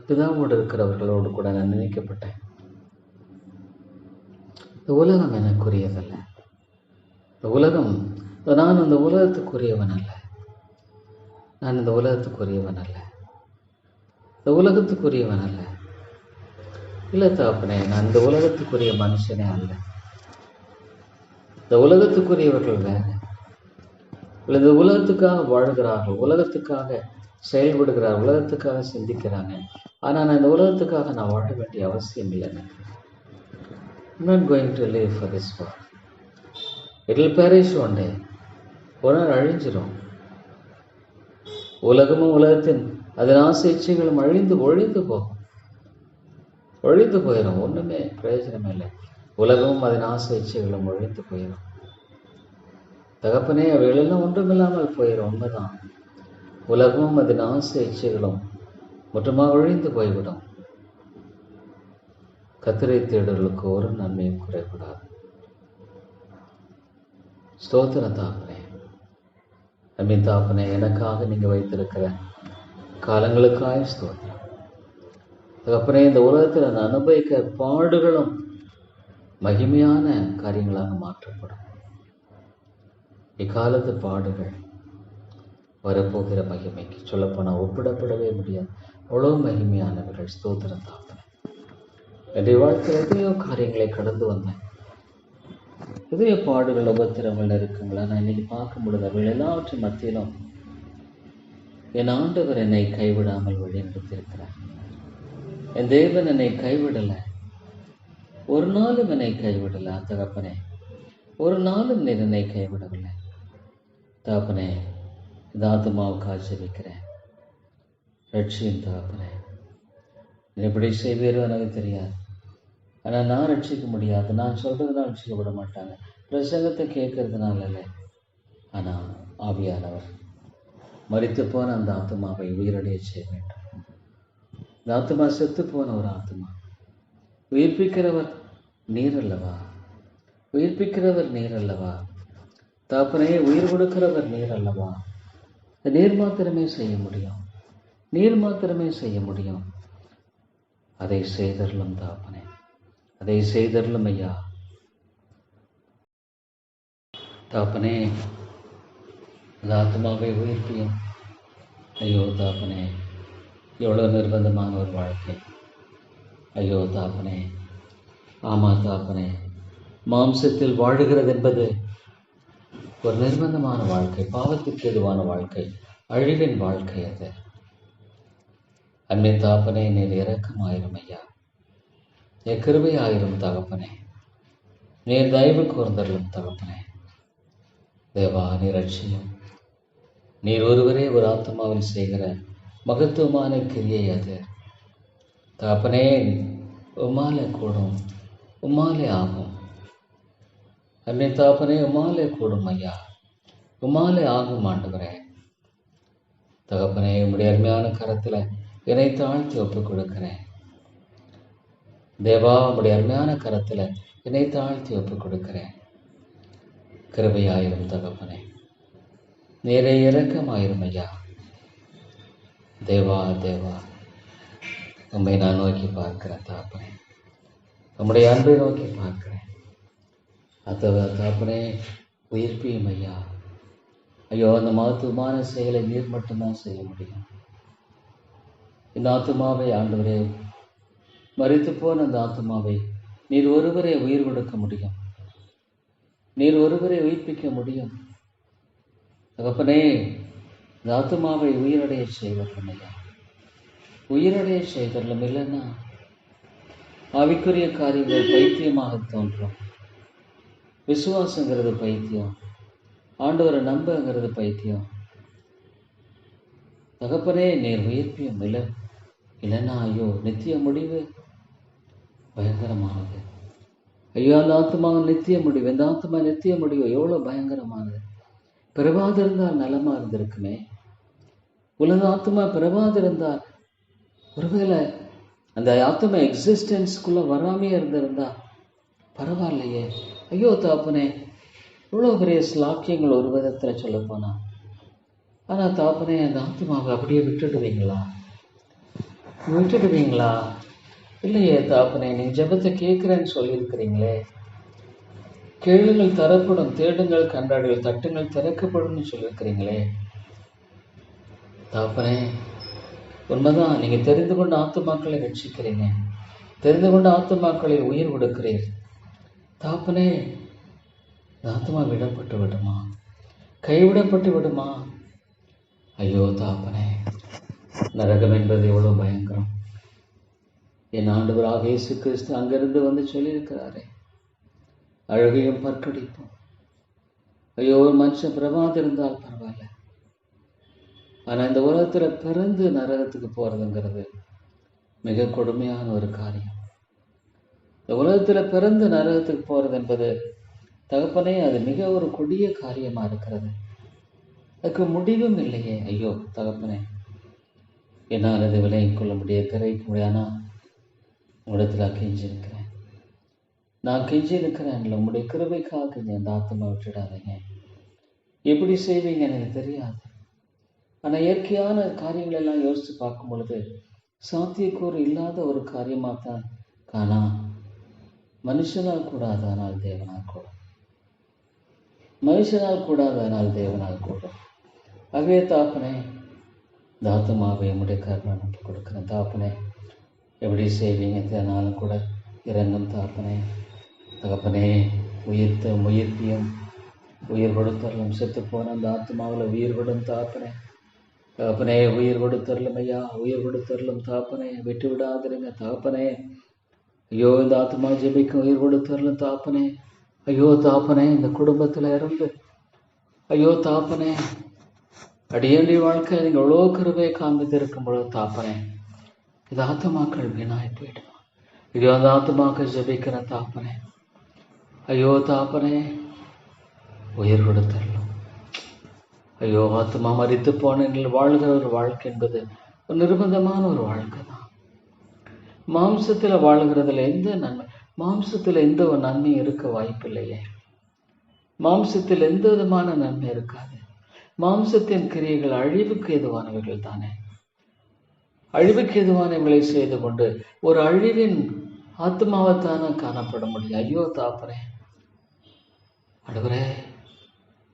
பிதாவோடு இருக்கிறவர்களோடு கூட நான் நினைக்கப்பட்டேன். இந்த உலகம் எனக்குரியதல்ல. இந்த உலகம், நான் இந்த உலகத்துக்குரியவன் அல்ல. நான் இந்த உலகத்துக்குரியவன் அல்ல. இந்த உலகத்துக்குரியவன் அல்ல. இல்லை தாப்பனே, நான் இந்த உலகத்துக்குரிய மனுஷனே அல்ல. இந்த உலகத்துக்குரியவர்கள் வேற. இந்த உலகத்துக்காக வாழ்கிறார்கள், உலகத்துக்காக செயல்படுகிறார், உலகத்துக்காக சிந்திக்கிறாங்க. ஆனால் நான் இந்த உலகத்துக்காக நான் வாழ வேண்டிய அவசியம் இல்லை. I'm not going to live for this world. It will perish one day. ஒரு நாள் அழிஞ்சிடும். உலகமும் உலகத்தின் அதன் ஆசை இச்சைகளும் ஒழிந்து போகும். ஒழிந்து போயிடும். ஒண்ணுமே பிரயோஜனமே இல்லை. உலகமும் அதன் ஆசை இச்சைகளும் ஒழிந்து போயிடும். தகப்பனே, அவைகளெல்லாம் ஒன்றுமில்லாமல் போயிடும். உண்மைதான். உலகமும் அதன் ஆசை இச்சைகளும் மொத்தமாக ஒழிந்து போய்விடும். கர்த்தரை தேடுவர்களுக்கு ஒரு நன்மையும் குறைபடாது. ஸ்தோத்திரம் தாப்பனே. அன்பின் தாப்பனே, எனக்காக நீங்க வைத்திருக்கிற காலங்களுக்காக ஸ்தோத்திரம். தகப்பனே, இந்த உலகத்தில் நான் அனுபவிக்க பாடுகளும் மகிமையான காரியங்களாக மாற்றப்படும். இக்காலத்து பாடுகள் வரப்போகிற மகிமைக்கு சொல்லப்போனால் ஒப்பிடப்படவே முடியாது. அவ்வளவு மகிமையானவர்கள். ஸ்தோத்திரம் தாப்பனே. என்னுடைய வாழ்க்கையில் எதையோ காரியங்களை கடந்து வந்தேன். எதையோ பாடுகள், உபத்திரங்கள், நெருக்கங்களா நான் இன்னைக்கு பார்க்கும் பொழுது அவர்கள் எல்லாவற்றின் மத்தியிலும் என் ஆண்டவர் என்னை கைவிடாமல் வழிநடத்தியிருக்கிறார். என் தேவன் என்னை கைவிடலை. ஒரு நாளும் என்னை கைவிடலை. தகப்பனே, ஒரு நாளும் நீர் என்னை கைவிடவில்லை. தகப்பனே, இந்த ஆத்மாவுக்காக ஜெபிக்கிறேன். ரட்சியும் தகப்பனே. எப்படி செய்வீரோ எனக்கு தெரியாது. ஆனால் நான் ரட்சிக்க முடியாது. நான் சொல்றதுனால ரட்சிக்கப்பட மாட்டாங்க. பிரசங்கத்தை கேட்கறதுனால இல்லை. ஆனால் ஆவியானவர் மரித்து போன அந்த ஆத்மாவை உயிரடைய செய்ய வேண்டும். இந்த ஆத்மா செத்து போன ஒரு ஆத்மா உயிர்ப்பிக்கிறவர் நீர் அல்லவா? உயிர்ப்பிக்கிறவர் நீர் அல்லவா? தகப்பனே, உயிர் கொடுக்கிறவர் நீர் அல்லவா? நீர் மாத்திரமே செய்ய முடியும். நீர் மாத்திரமே செய்ய முடியும். அதை செய்தரலும் தகப்பனே, அதை செய்தரலும் ஐயா. தகப்பனே, அந்த ஆத்மாவை உயிர்ப்பியும். ஐயோ தகப்பனே, எவ்வளோ நிர்பந்தமான ஒரு வாழ்க்கை. ஐயோ தகப்பனே, ஆமா தகப்பனே, மாம்சத்தில் வாழுகிறது என்பது ஒரு நிர்பந்தமான வாழ்க்கை, பாவத்துக்கு எதுவான வாழ்க்கை, அழிவின் வாழ்க்கை அது. அன்னை தகப்பனே, நீர் இரக்கமாயிரும் ஐயா, நீர் கிருபையாயிரும் தகப்பனே, நீர் தயவு கூர்ந்தருளும் தகப்பனே. தேவா, நீர் ரட்சியும். நீர் ஒருவரே ஒரு ஆத்மாவில் செய்கிற மகத்துவமான கிரியை அது தகப்பனே. உம்மாலே கூடும், உம்மாலே ஆகும். அன்னை தகப்பனே, உம்மாலே கூடும் ஐயா, உம்மாலே ஆகும் ஆண்டவரே. தகப்பனே, உம்முடைய அருமையான கரத்தில் என்னை தாழ்த்தி ஒப்புக் கொடுக்கிறேன். தேவா, உம்முடைய அருமையான கரத்தில் என்னை தாழ்த்தி ஒப்புக் கொடுக்கிறேன். கிருபையாயிரும் தகப்பனே, நேரே இரக்கமாயிரும் ஐயா. தேவா தேவா, உம்மை நான் நோக்கி பார்க்கிறேன் தகப்பனே, உம்முடைய அன்பை நோக்கி பார்க்கிறேன். தகப்பனே, உயிர்ப்பியும் ஐயா. ஐயோ, அந்த மகத்துவமான செயலை நீர் மட்டும்தான் செய்ய முடியும். இந்த ஆத்துமாவை ஆண்டவரே, மரித்து போன அந்த ஆத்துமாவை நீர் ஒருவரே உயிர் கொடுக்க முடியும். நீர் ஒருவரை உயிர்ப்பிக்க முடியும் தகப்பனே. இந்த ஆத்துமாவை உயிரடைய செய்தரலும் ஐயா, உயிரடைய செய்தரலும். இல்லைன்னா ஆவிக்குரிய காரியங்கள் பைத்தியமாக தோன்றும். விசுவாசங்கிறது பைத்தியம், ஆண்டவரை நம்புங்கிறது பைத்தியம். தகப்பனே, நீர் உயிர்ப்பியும். இல்லைன்னா ஐயோ, நித்திய முடிவு பயங்கரமானது. ஐயோ, அந்த ஆத்மாவின் நித்திய முடிவு, இந்த ஆத்மா நித்திய முடிவு எவ்வளோ பயங்கரமானது. பிறவாதிருந்தால் நலமா இருந்திருக்குமே. உலக ஆத்மா பிறவாதிருந்தால், ஒருவேளை அந்த ஆத்மா எக்ஸிஸ்டன்ஸ்குள்ள வராமே இருந்திருந்தா பரவாயில்லையே. ஐயோ தகப்பனே, இவ்வளோ பெரிய ஸ்லாக்கியங்கள் ஒரு விதத்தில் சொல்ல போனா. ஆனால் தகப்பனே, அந்த ஆத்மாவை அப்படியே விட்டுடுவீங்களா? விட்டுடுவீங்களா? இல்லையே தகப்பனே, நீங்கள் ஜெபத்தை கேட்குறேன்னு சொல்லியிருக்கிறீங்களே. கேளுங்கள் தரப்படும், தேடுங்கள் கண்டாடுங்கள், தட்டுங்கள் திறக்கப்படும் சொல்லியிருக்கிறீங்களே. தகப்பனே, உண்மைதான். நீங்கள் தெரிந்து கொண்ட ஆத்துமாக்களை ரட்சிக்கிறீங்க, தெரிந்து கொண்ட ஆத்துமாக்களை உயிர் கொடுக்கிறீர். தகப்பனே, இந்த ஆத்மா விடப்பட்டு விடுமா? கைவிடப்பட்டு விடுமா? ஐயோ தகப்பனே, நரகம் என்பது எவ்வளோ பயங்கரம். என் ஆண்டவராக இயேசு கிறிஸ்து அங்கிருந்து வந்து சொல்லியிருக்கிறாரே, அழகையும் பற்கடிப்போம். ஐயோ, ஒரு மனுஷன் பிரமாதிருந்தால் பரவாயில்ல, ஆனால் இந்த உலகத்தில் பிறந்து நரகத்துக்கு போகிறதுங்கிறது மிக கொடுமையான ஒரு காரியம். இந்த உலகத்தில் பிறந்து நரகத்துக்கு போகிறது என்பது தகப்பனே, அது மிக ஒரு கொடிய காரியமாக இருக்கிறது. அதுக்கு முடிவும் இல்லையே. ஐயோ தகப்பனே, என்னால் அதை விலகிக் கொள்ள முடியாது, கிரகிக்க முடியாது. உங்களிடத்தில் கெஞ்சிருக்கிறேன், நான் கெஞ்சிருக்கிறேன். இல்லை, உங்களுடைய கிருபைக்காக அந்த ஆத்மா விட்டுடாதீங்க. எப்படி செய்வீங்கன்னு எனக்கு தெரியாது. ஆனால் இயற்கையான காரியங்கள் எல்லாம் யோசித்து பார்க்கும் பொழுது சாத்தியக்கூறு இல்லாத ஒரு காரியமாக தான் காணா. மனுஷனால் கூடாது, ஆனால் தேவனால் கூடும். மனுஷனால் கூடாது, ஆனால் தேவனால் கூடும். ஆகவே தாப்பனே, இந்த ஆத்மாவை என்னுடைய கருணை கொடுக்குறேன் தாப்பனே. எப்படி செய்வீங்க தேனாலும் கூட இறங்கும் தாப்பனே. தகப்பனே, உயிர்ப்பியும் உயிர் கொடுத்தரலும். செத்து போன அந்த ஆத்மாவில் உயிர் கொடும் தாப்பனே. தகப்பனே, உயிர் கொடுத்தரலும் ஐயா, உயிர் கொடுத்தரலும் தாப்பனே. விட்டு விடாதிருங்க தாப்பனே. ஐயோ, இந்த ஆத்மா ஜெபிக்கும், உயிர் கொடுத்தரலும் தாப்பனே. ஐயோ தாப்பனே, இந்த குடும்பத்தில் இருந்து ஐயோ தாப்பனே, அடியேண்டி வாழ்க்கை நீங்கள் எவ்வளோ கிருபையை காண்பித்திருக்கும் பொழுது தாப்பனே, இது ஆத்மாக்கள் வீணாய் போயிடும். ஐயோ, அந்த ஆத்மாக்கள் ஜெபிக்கிற தாப்பனே. ஐயோ தாப்பனே, உயிர் கொடுத்தரலும். ஐயோ, ஆத்மா மரித்து போன வாழ்கிற ஒரு வாழ்க்கை என்பது ஒரு நிர்பந்தமான ஒரு வாழ்க்கை தான். மாம்சத்தில் வாழ்கிறதுல எந்த நன்மை? மாம்சத்தில் எந்த ஒரு நன்மையும் இருக்க வாய்ப்பில்லையே. மாம்சத்தில் எந்த விதமான நன்மை இருக்காது. மாம்சத்தின் கிரியைகள் அழிவுக்கு எதுவானவைகள் தானே. அழிவுக்கு எதுவானவர்களை செய்து கொண்டு ஒரு அழிவின் ஆத்மாவைத்தானே காணப்பட முடியும். ஐயோ தாப்பரே, அடுவரே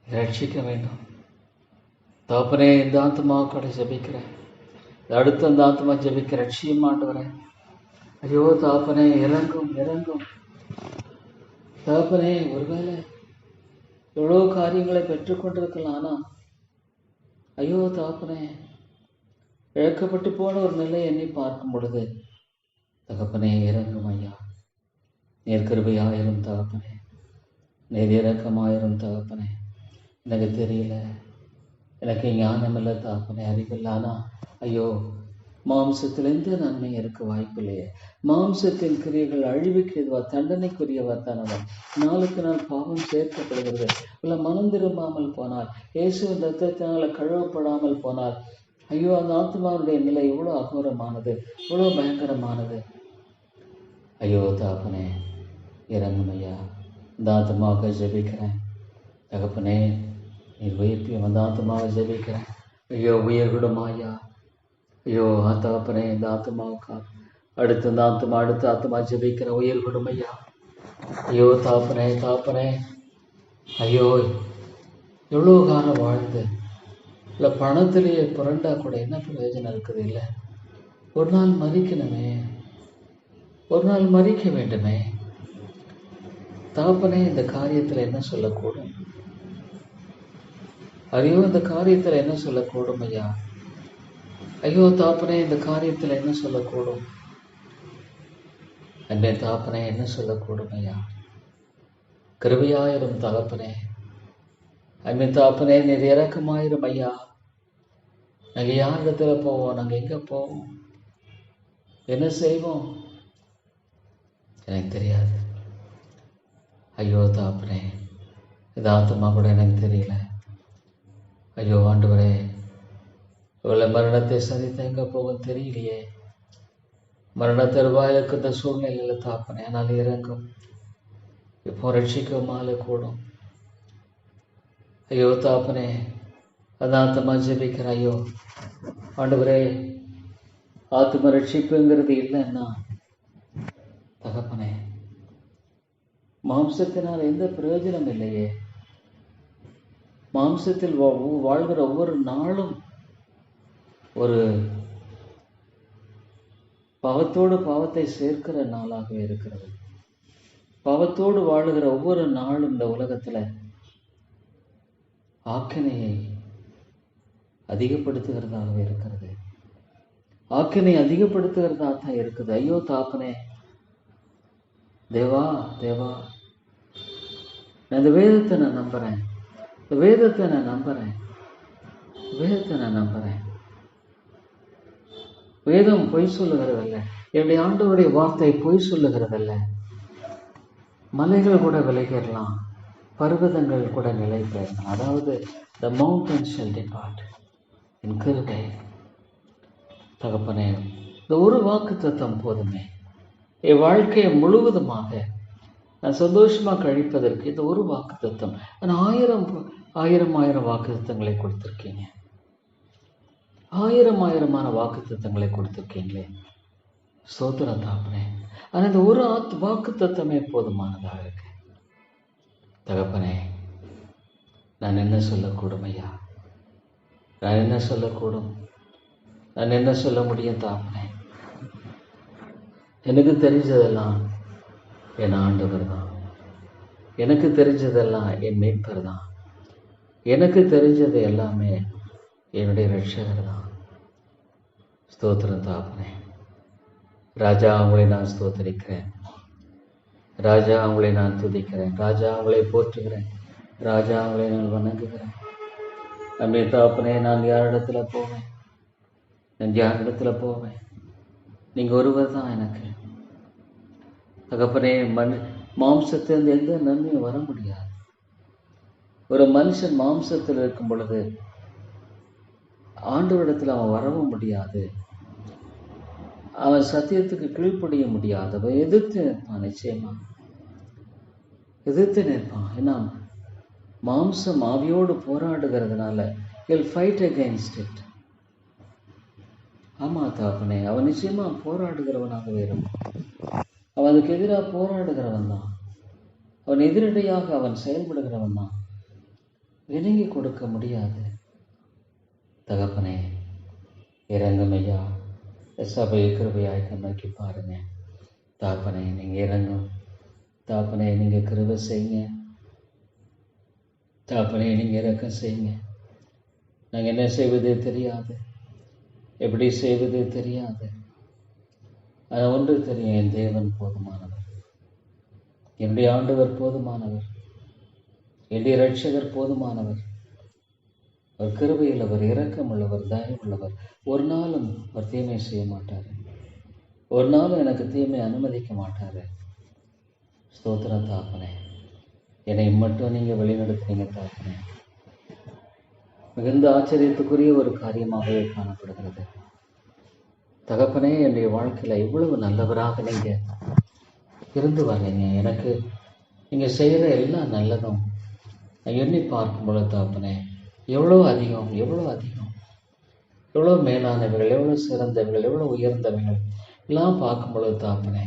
ரட்சிக்க வேண்டும் தாப்பனே. இந்த ஆத்மாவுக்கடை ஜபிக்கிறேன், அடுத்து அந்த ஆத்மா ஜபிக்க ரட்சியம் ஆண்டவரே. ஐயோ தாப்பனே, இறங்கும் இறங்கும் தாப்பனே. ஒருவேளை எவ்வளோ காரியங்களை பெற்றுக்கொண்டிருக்கலாம், ஆனால் ஐயோ தாப்பனே, இழக்கப்பட்டு போன ஒரு நிலை எண்ணி பார்க்கும் பொழுது தகப்பனே இறங்கும் ஐயா. நீர் கிருபையாயிரும் தகப்பனே, நீர் இறக்கமாயிரும் தகப்பனே. எனக்கு தெரியல, எனக்கு ஞானம் இல்லை தகப்பனே, அறிவில்லை. ஆனால் ஐயோ, மாம்சத்தில் எந்த நன்மை இருக்க வாய்ப்பில்லையே. மாம்சத்தின் கிரியைகள் அழிவுக்கு எதுவா, தண்டனைக்குரியவா தானவன். நாளுக்கு நாள் பாவம் சேர்க்கப்படுகிறது. இல்லை மனம் திரும்பாமல் போனால், இயேசுவின் ரத்தத்தினால் கழுவப்படாமல் போனால், ஐயோ அந்த ஆத்மாவுடைய நிலை எவ்வளோ அகோரமானது, எவ்வளோ பயங்கரமானது. ஐயோ தாப்பனே இறங்கும் ஐயா. இந்த ஆத்மாவுக்கு ஜெபிக்கிறேன் தகப்பனே, நீர் உயிர்ப்பியும் அந்த ஆத்மாவை ஜெபிக்கிறேன். ஐயோ உயிர்விடும் ஐயா. ஐயோ தகப்பனே, இந்த ஆத்மாவுக்கா அடுத்து இந்த ஆத்மா அடுத்த ஆத்மா ஜெபிக்கிறேன், உயிர்விடும் ஐயா. ஐயோ தாப்பனே தாப்பனே. ஐயோ எவ்வளோ காலம் வாழ்ந்து இல்லை பணத்திலேயே புரண்டா கூட என்ன பிரயோஜனம் இருக்குது? இல்லை, ஒரு நாள் மறிக்கணுமே, ஒரு நாள் மறிக்க வேண்டுமே. தாப்பனே இந்த காரியத்தில் என்ன சொல்லக்கூடும்? ஐயோ இந்த காரியத்தில் என்ன சொல்லக்கூடும் ஐயா. ஐயோ தாப்பனே இந்த காரியத்தில் என்ன சொல்லக்கூடும்? அன்பே தாப்பனே என்ன சொல்லக்கூடும் ஐயா. கிருபையாயிரும் தகப்பனே, அன்பே தாப்பனே நீர் இறக்கமாயிரும் ஐயா. நாங்கள் யார் இடத்துல போவோம்? நாங்கள் எங்கே போவோம்? என்ன செய்வோம்? எனக்கு தெரியாது. ஐயோ தாப்பனே, இது ஆத்மா கூட எனக்கு தெரியல. ஐயோ ஆண்டவரே, இவ்வளோ மரணத்தை சந்தித்த எங்கே போகும் தெரியலையே. மரண தருவாயிலுக்கு இந்த சூழ்நிலையில் தாப்பனே, ஆனால் இறங்கும். இப்போ ரட்சிக்குமாலே கூடும். ஐயோ தாப்பனே, அந்த ஆத்மா ஜெபிக்கிற. ஐயோ ஆண்டவரே, ஆத்ம ரட்சிப்புங்கிறது இல்லைன்னா தகப்பனே, மாம்சத்தினால் எந்த பிரயோஜனம் இல்லையே. மாம்சத்தில் வாழ்கிற ஒவ்வொரு நாளும் ஒரு பாவத்தோடு பாவத்தை சேர்க்கிற நாளாகவே இருக்கிறது. பாவத்தோடு வாழுகிற ஒவ்வொரு நாளும் இந்த உலகத்துல ஆக்கினையை அதிகப்படுத்துகிறதாகவே இருக்கிறது. ஆக்கினை அதிகப்படுத்துகிறதா தான் இருக்குது. ஐயோ தாப்பனே, தேவா தேவா, நான் இந்த வேதத்தை நான் நம்புறேன், இந்த வேதத்தை நான் நம்புறேன், வேதத்தை நான் நம்புறேன். வேதம் பொய் சொல்லுகிறதல்ல, என்னுடைய ஆண்டவருடைய வார்த்தை பொய் சொல்லுகிறதல்ல. மலைகள் கூட விலகிடலாம், பர்வதங்கள் கூட நிலை பெறலாம். அதாவது the mountains shall depart என் கிருபை. தகப்பனே, இந்த ஒரு வாக்குத்தத்தம் போதுமே என் வாழ்க்கையை முழுவதுமாக நான் சந்தோஷமாக கழிப்பதற்கு. இந்த ஒரு வாக்குத்தத்தம். நான் ஆயிரம் வாக்குத்தத்தங்களை கொடுத்துருக்கீங்க, ஆயிரமான வாக்குத்தத்தங்களை கொடுத்துருக்கீங்களே. ஸ்தோத்திரம் தாப்பனே. ஆனால் இந்த ஒரு வாக்குத்தத்தமே போதுமானதாக இருக்கு. தகப்பனே, நான் என்ன சொல்லக்கூடும் ஐயா? நான் என்ன சொல்லக்கூடும்? நான் என்ன சொல்ல முடியும் தாப்பனே? எனக்கு தெரிஞ்சதெல்லாம் என் ஆண்டவர் தான், எனக்கு தெரிஞ்சதெல்லாம் என் மீட்பர் தான், எனக்கு தெரிஞ்சது எல்லாமே என்னுடைய ரட்சகர் தான். ஸ்தோத்திரம் தாப்பனே. ராஜா, அவங்களை நான் ஸ்தோத்தரிக்கிறேன். ராஜா, அவங்களை நான் துதிக்கிறேன். ராஜா, அவங்களை போற்றுகிறேன். ராஜா, அவங்களை நான் வணங்குகிறேன். அம்மே தாப்பனே, நான் யாரிடத்துல போவேன்? நான் யாரிடத்துல போவேன்? நீங்கள் ஒருவர் தான் எனக்கு. தகப்பனே, மாம்சத்திலிருந்து எந்த நன்மையும் வர முடியாது. ஒரு மனுஷன் மாம்சத்தில் இருக்கும் பொழுது ஆண்டவரிடத்தில் அவன் வரவும் முடியாது. அவன் சத்தியத்துக்கு கீழ்ப்படிய முடியாதவன் எதிர்த்து நிற்பான். நிச்சயமா எதிர்த்து நிற்பான். ஏன்னா மாம்சம் ஆவியோடு போராடுகிறதுனால he'll fight against it. ஆமா தாப்பனே, அவன் நிச்சயமா போராடுகிறவனாகவே இருக்கும். அவன் அதுக்கு எதிராக போராடுகிறவன் தான். அவன் எதிரடையாக அவன் செயல்படுகிறவன் தான். விலங்கி கொடுக்க முடியாது. தகப்பனே இறங்குமையா, சபையை கிருபையாய் நோக்கி பாருங்க. தாப்பனே நீங்க இறங்கும். தாப்பனே நீங்க கிருபை செய்யுங்க. தாப்பனே நீங்க இறக்கம் செய்யுங்க. நாங்கள் என்ன செய்வதே தெரியாது, எப்படி செய்வதே தெரியாது. ஆனால் ஒன்று தெரியும், என் தேவன் போதுமானவர், என்னுடைய ஆண்டவர் போதுமானவர், என்னுடைய இரட்சகர் போதுமானவர். அவர் கிருபையில், அவர் இரக்கம் உள்ளவர், தயவுள்ளவர். ஒரு நாளும் அவர் தீமை செய்ய மாட்டார். ஒரு நாளும் எனக்கு தீமை அனுமதிக்க மாட்டார். ஸ்தோத்திரம் தாப்பனே, என்னை மட்டும் நீங்கள் வழிநடத்துனீங்க தாப்பனே. மிகுந்த ஆச்சரியத்துக்குரிய ஒரு காரியமாகவே காணப்படுகிறது. தகப்பனே, என்னுடைய வாழ்க்கையில் இவ்வளவு நல்லவராக நீங்கள் இருந்து வர்றீங்க. எனக்கு நீங்கள் செய்கிற எல்லா நல்லதும் நான் எண்ணி பார்க்கும் பொழுது தாப்பனே, எவ்வளோ அதிகம், எவ்வளோ அதிகம், எவ்வளோ மேலானவைகள், எவ்வளோ சிறந்தவைகள், எவ்வளோ உயர்ந்தவைகள் எல்லாம் பார்க்கும் பொழுது தாப்பனே,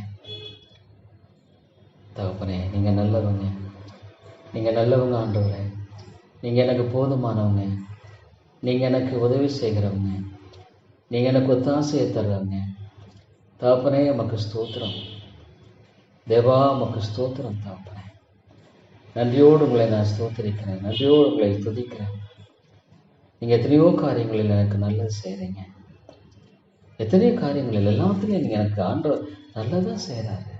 தகப்பனே நீங்கள் நல்லவங்க, நீங்கள் நல்லவங்க ஆண்டவரே. நீங்கள் எனக்கு போதுமானவங்க, நீங்கள் எனக்கு உதவி செய்கிறவங்க, நீங்கள் எனக்கு ஒத்தாசையை தர்றவங்க. தகப்பனே உமக்கு ஸ்தோத்திரம் தேவா, உமக்கு ஸ்தோத்திரம் தகப்பனே. நன்றியோடு உங்களை நான் ஸ்தோத்திரிக்கிறேன், நன்றியோடு உங்களை துதிக்கிறேன். நீங்கள் எத்தனையோ காரியங்களில் எனக்கு நல்லது செய்கிறீங்க. எத்தனையோ காரியங்களில் எல்லாத்துலேயும் நீங்கள் எனக்கு ஆண்டவர் நல்லதாக செய்கிறாரு.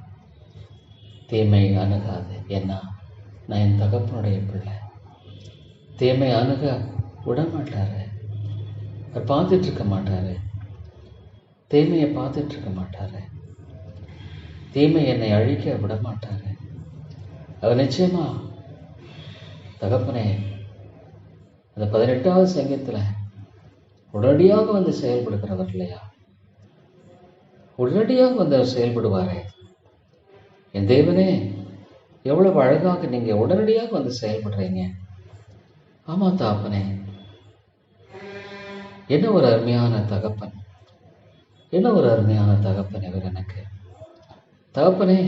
தீமை அணுகாது. ஏன்னா நான் என் தகப்பனுடைய பிள்ளை. தீமை அணுக விட மாட்டாரு. அவர் பார்த்துட்ருக்க மாட்டாரு. தீமையை பார்த்துட்ருக்க மாட்டாரு. தீமை என்னை அழிக்க விட மாட்டாரு. அவர் நிச்சயமா தகப்பனே அந்த 18வது சங்கீதத்தில் உடனடியாக வந்து செயல்படுகிறவர் இல்லையா? உடனடியாக வந்து அவர் செயல்படுவாரே. என் தேவனே, எவ்வளவு அழகாக நீங்க உடனடியாக வந்து செயல்படுறீங்க. ஆமா தாப்பனே, என்ன ஒரு அருமையான தகப்பன், என்ன ஒரு அருமையான தகப்பன் இவர் எனக்கு. தகப்பனே,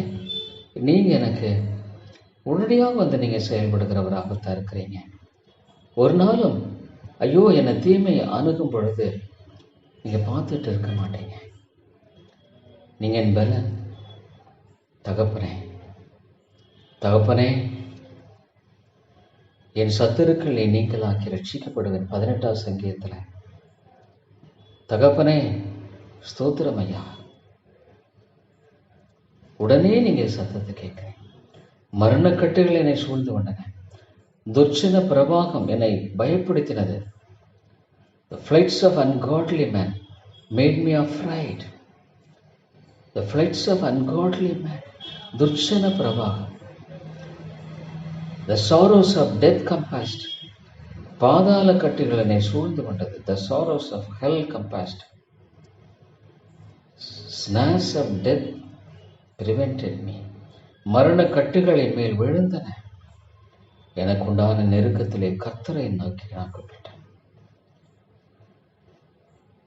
நீங்க எனக்கு உடனடியாக வந்து நீங்க செயல்படுகிறவராகத்தான் இருக்கிறீங்க. ஒரு நாளும் ஐயோ என்னை தீமை அணுகும் பொழுது நீங்க பார்த்துட்டு இருக்க மாட்டீங்க. நீங்க என் பலன் தகப்பனே. தகப்பனே, என் சத்துருக்களை நீங்களாக்கி ரட்சிக்கப்படுவேன் 18வது சங்கீதத்தில். தகப்பனே ஸ்தோத்திரம் ஐயா. உடனே நீங்க சத்தத்தை கேட்கிறேன். மரணக்கட்டுகள் என்னை சூழ்ந்து கொண்டன. துர்ச்சன பிரபாகம் என்னை பயப்படுத்தினது. The flights of ungodly men made me afraid. The flights of ungodly men. துர்ச்சன Prabhakam. The sorrows of death compassed. பாதாள கட்டுகள் என்னை சூழ்ந்து கொண்டது. The sorrows of hell compassed. Snares of death prevented me. மரண கட்டுகளின் மேல் விழுந்தன. எனக்கு உண்டான நெருக்கத்திலே கர்த்தரை நோக்கி நான் கூப்பிட்டேன்.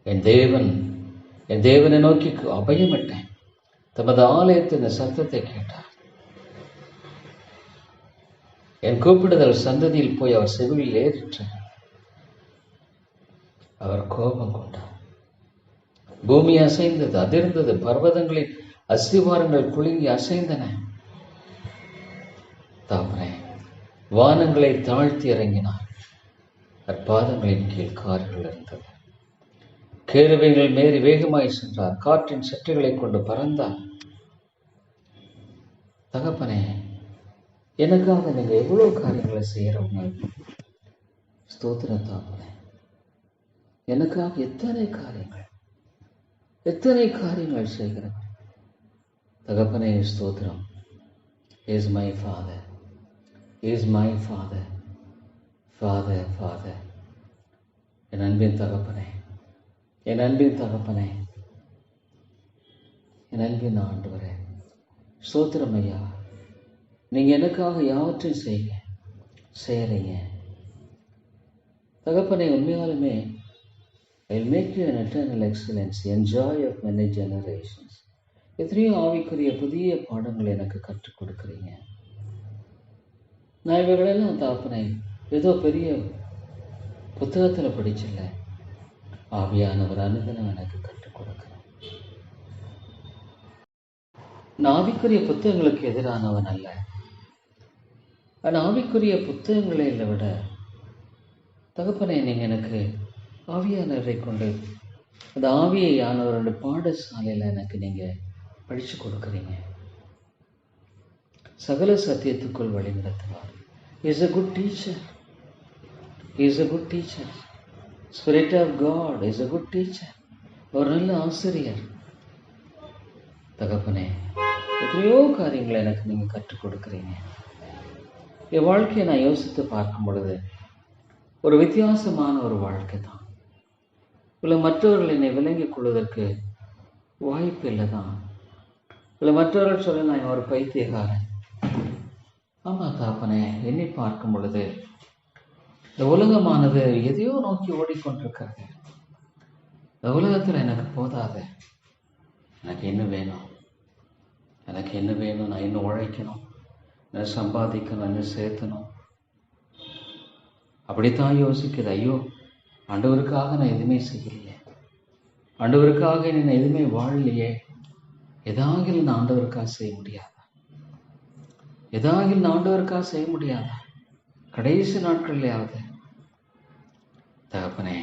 என் தேவனை நோக்கி அபயமிட்டேன். தமது ஆலயத்தின் சத்தத்தை கேட்டார். என் கூப்பிடுதல் சந்ததியில் போய் அவர் செவியில் ஏறிற்று. அவர் கோபம் கொண்டார். பூமி அசைந்தது, அதிர்ந்தது. பர்வதங்களின் அஸ்திவாரங்கள் குலுங்கி அசைந்தன. தாப்பனே, வானங்களை தாழ்த்தி இறங்கினார். அற்பாதங்களின் கீழ் கார்கள் இருந்தது. கேருவைகள் மேறி வேகமாய் சென்றார். காற்றின் சற்றுகளை கொண்டு பறந்தார். தகப்பனே, எனக்காக நீங்க எவ்வளவு காரியங்களை செய்யறவங்க. ஸ்தோத்திரம் தாப்பனே. எனக்காக எத்தனை காரியங்கள் செய்கிறவர். தகப்பனே ஸ்தோத்திரம். Is my father, is my father, father, father. என் அன்பின் தகப்பனே, என் அன்பின் தகப்பனே, என் அன்பின் ஆண்டவரே, ஸ்தோத்திரம் ஐயா. நீங்கள் எனக்காக யாவற்றையும் செய்கிறீங்க தகப்பனை. உண்மையாலுமே I'll make you an eternal excellency and joy of many generations. எத்தனையோ ஆவிக்குரிய புதிய பாடங்களை எனக்கு கற்றுக் கொடுக்குறீங்க. நான் இவர்களெல்லாம் தகப்பனை ஏதோ பெரிய புத்தகத்தில் படிச்சில்ல, ஆவியானவர் அனுதினம் எனக்கு கற்றுக் கொடுக்கிறேன். நான் ஆவிக்குரிய புத்தகங்களுக்கு எதிரானவன் அல்ல. ஆனால் ஆவிக்குரிய புத்தகங்களை விட தகப்பனை நீங்கள் எனக்கு ஆவியானவரை கொண்டு அந்த ஆவியானவரோட பாடசாலையில் எனக்கு நீங்கள் படித்து கொடுக்குறீங்க. சகல சத்தியத்துக்குள் வழி நடத்துவார். Is a good teacher. He is a good teacher. Spirit of God is a good teacher. ஒரு நல்ல ஆசிரியர். தகப்பனே, எத்தனையோ காரியங்களை எனக்கு நீங்கள் கற்றுக் கொடுக்குறீங்க. என் வாழ்க்கையை நான் யோசித்து பார்க்கும் பொழுது ஒரு வித்தியாசமான ஒரு வாழ்க்கை தான். இல்லை மற்றவர்கள் என்னை விளங்கிக் கொள்வதற்கு வாய்ப்பு இல்லை தான். இல்லை மற்றவர்கள் சொல்ல நான் ஒரு பைத்தியக்காரன். ஆமாம் தாப்பனே, எண்ணி பார்க்கும் பொழுது இந்த உலகமானது எதையோ நோக்கி ஓடிக்கொண்டிருக்கிறது. இந்த உலகத்தில் எனக்கு போதாது. எனக்கு என்ன வேணும்? எனக்கு என்ன வேணும்? நான் இன்னும் உழைக்கணும், என்ன சம்பாதிக்கணும், என்ன சேர்த்தணும். அப்படித்தான் யோசிக்குது. ஐயோ, ஆண்டவருக்காக நான் எதுவுமே செய்யலையே, ஆண்டவருக்காக நான் எதுவுமே வாழலையே. எதாகிலும் நான் ஆண்டவருக்காக செய்ய முடியாதா? எதாகிலும் நான் ஆண்டவருக்காக செய்ய முடியாதா? கடைசி நாட்கள்லையாவது தகப்பனே,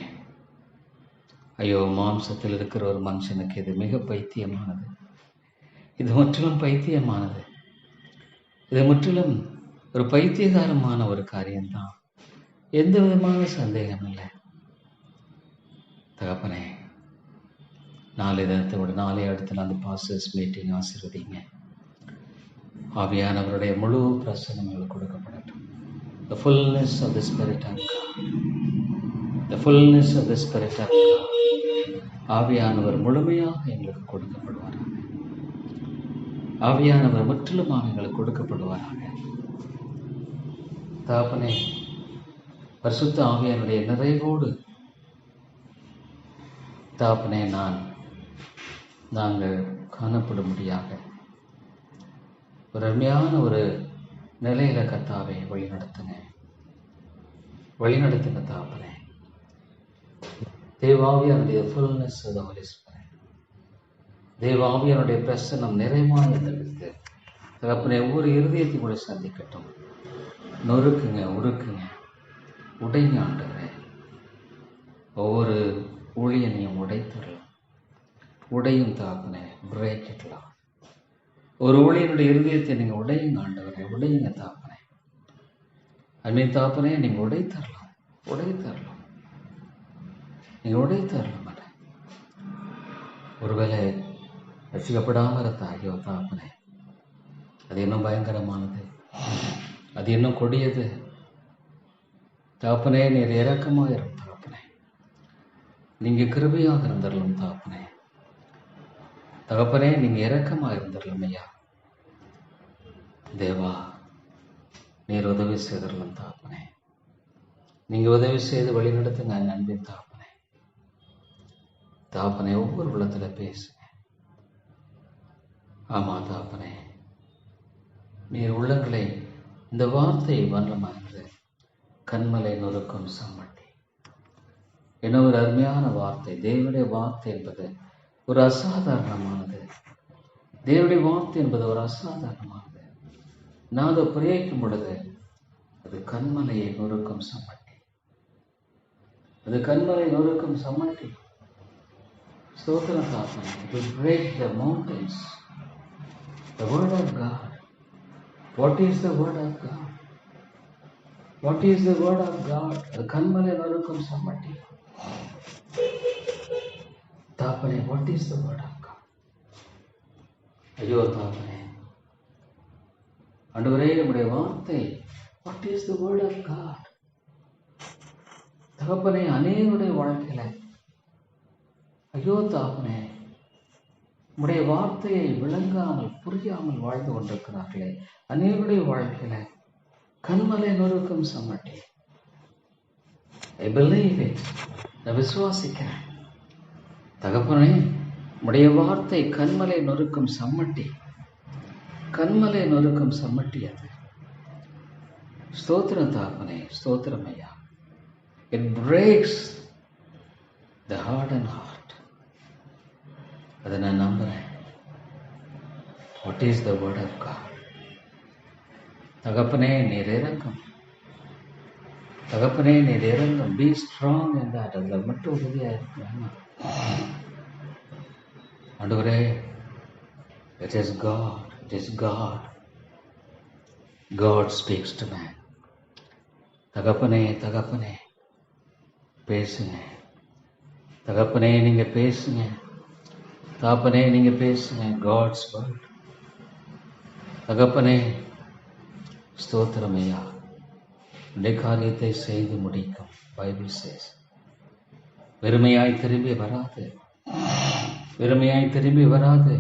ஐயோ, மாம்சத்தில் இருக்கிற ஒரு மனுஷனுக்கு இது மிக பைத்தியமானது. இது முற்றிலும் பைத்தியமானது. இது முற்றிலும் ஒரு பைத்தியகாரமான ஒரு காரியம்தான். எந்த விதமான சந்தேகம் இல்லை. தகப்பனே, நாளை தினத்தை விட நாளை இடத்துல அந்த பாஸ்டர்ஸ் மீட்டிங் ஆசீர்வதிங்க. ஆவியானவருடைய முழு பிரசனம் எங்களுக்கு கொடுக்கப்படட்டும். The fullness of the Spirit of God. The fullness of the Spirit of God. ஆவியானவர் முழுமையாக எங்களுக்கு கொடுக்கப்படுவாராக. ஆவியானவர் முற்றிலுமாக எங்களுக்கு கொடுக்கப்படுவாராக. தகப்பனே, பரிசுத்த ஆவியானுடைய நிறைவோடு தகப்பனே நாங்கள் காணப்படும்படியாக ஒரு அருமையான ஒரு நிலையில கர்த்தாவை வழிநடத்துங்க தகப்பனே. தேவாவியானுடைய fullness of the Holy Spirit, தேவாவியானுடைய பிரசன்னம் நிறைவாக தவிர்த்து தகப்பனே ஒவ்வொரு இருதயத்தையும் கூட சந்திக்கட்டும். நொறுக்குங்க, உருக்குங்க, உடைங்க ஆண்டவரே. ஒவ்வொரு ஊழியனையும் உடைத்தரலாம், உடையும் தகப்பனே, பிரேக் இட்லாம். ஒரு ஊழியனுடைய இருதயத்தை நீங்கள் உடையுங்க ஆண்டவரே, உடையுங்க தாப்பனே. அன்பின் தாப்பனே, நீங்கள் உடைத்தரலாம். நீங்கள் உடைத்தரலாம். ஒருவேளை ரசிக்கப்படாமல் இருந்த ஐயோ தாப்பனே, அது இன்னும் பயங்கரமானது, அது இன்னும் கொடியது. தாப்பனே, நீர் இரக்கமாக இருக்கும் தாப்பனே, நீங்கள் கிருபையாக இருந்தரலும் தாப்பனே. தகப்பனே, நீங்கள் இரக்கமாக இருந்தரலும் ஐயா. தேவா, நீர் உதவி செய்தரலும் தாப்பனே. நீங்கள் உதவி செய்து வழி நடத்துங்க அன்பின் தாப்பனே. தாப்பனே, ஒவ்வொரு உள்ளத்தில் பேசுங்க. ஆமா தாப்பனே, நீர் உள்ளங்களை இந்த வார்த்தை வல்லமானது. கண்மலை நொறுக்கும் சம்மட்டி என்ன ஒரு அருமையான வார்த்தை. தேவனுடைய வார்த்தை என்பது ஒரு அசாதாரணமானது. தேவனுடைய வார்த்தை என்பது ஒரு அசாதாரணமானது. நான் அதை பிரயோகிக்கும் பொழுது அது கண்மலையை நொறுக்கும் சம்மட்டி. அது கண்மலை நொறுக்கும் சம்மட்டி. ஸ்தோத்திரம் தாப்பனே. It will break the mountains. The word of God. What is the word of God? What is the word of God? அது கண்மலை நொறுக்கும் சம்மட்டி. தாப்பனே, what is the word of God? ஐயோ தாப்பனே, ஆண்டவரே, நம்முடைய வார்த்தை what is the word of God? தகப்பனே, அநேகருடைய வாழ்க்கையில ஐயோ தாப்பனே, உடைய வார்த்தையை விளங்காமல் புரியாமல் வாழ்ந்து கொண்டிருக்கிறார்களே, அநேகருடைய வாழ்க்கையில கண்மலை நொறுக்கும் சம்மட்டி. I believe it. நான் விசுவாசிக்கிறேன். தகப்பனே, உடைய வார்த்தை கண்மலை நொறுக்கும் சம்மட்டி. கண்மலை நொறுக்கும் சம்மட்டி அது. ஸ்தோத்திரம் தகப்பனே, ஸ்தோத்திரம் ஐயா. It breaks the hardened heart. அதை நான் நம்புறேன். What is the word of God? தகப்பனே, நீர் இறங்கும். தகப்பனே, நீர் இறங்கும். Be strong in that. அதில் மட்டும் உறுதியாக இருக்கணும். ஆண்டவரே, it is God. It is God. God speaks to man. தகப்பனே, தகப்பனே பேசுங்க. தகப்பனே, நீங்க பேசுங்க. தகப்பனே, நீங்க பேசுங்க. God's word. தகப்பனே, ஸ்தோத்திரம் ஐயா. இந்த காரியத்தை செய்து முடிக்கும். பைபிள் says வெறுமையாய் திரும்பி வராது. வெறுமையாய் திரும்பி வராது.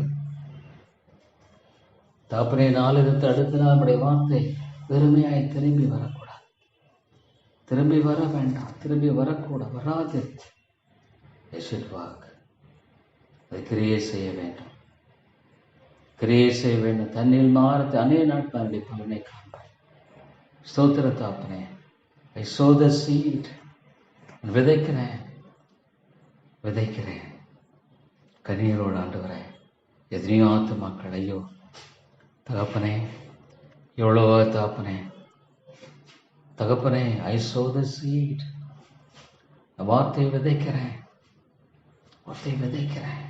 தகப்பனே, நாளிலிருந்து அடுத்த நாள் நம்முடைய வார்த்தை வெறுமையாய் திரும்பி வரக்கூடாது. திரும்பி வர வேண்டாம். திரும்பி வரக்கூடாது. வராது. It should work. அதை கிரியை செய்ய வேண்டும். கிரியை செய்ய வேண்டும். தண்ணில் மாறத்து அநேக நாட்களுடைய பலனை காண்பார். ஸ்தோத்திர தகப்பனே, I sow the seed. விதைக்கிறேன். விதைக்கிறேன். கண்ணீரோடு ஆண்டவரே, எத்தனையோ ஆத்துமாக்கள் ஐயோ தகப்பனே, எவ்வளவோ தகப்பனே, தகப்பனே, I sow the seed. வார்த்தையை விதைக்கிறேன். வார்த்தையை விதைக்கிறேன்.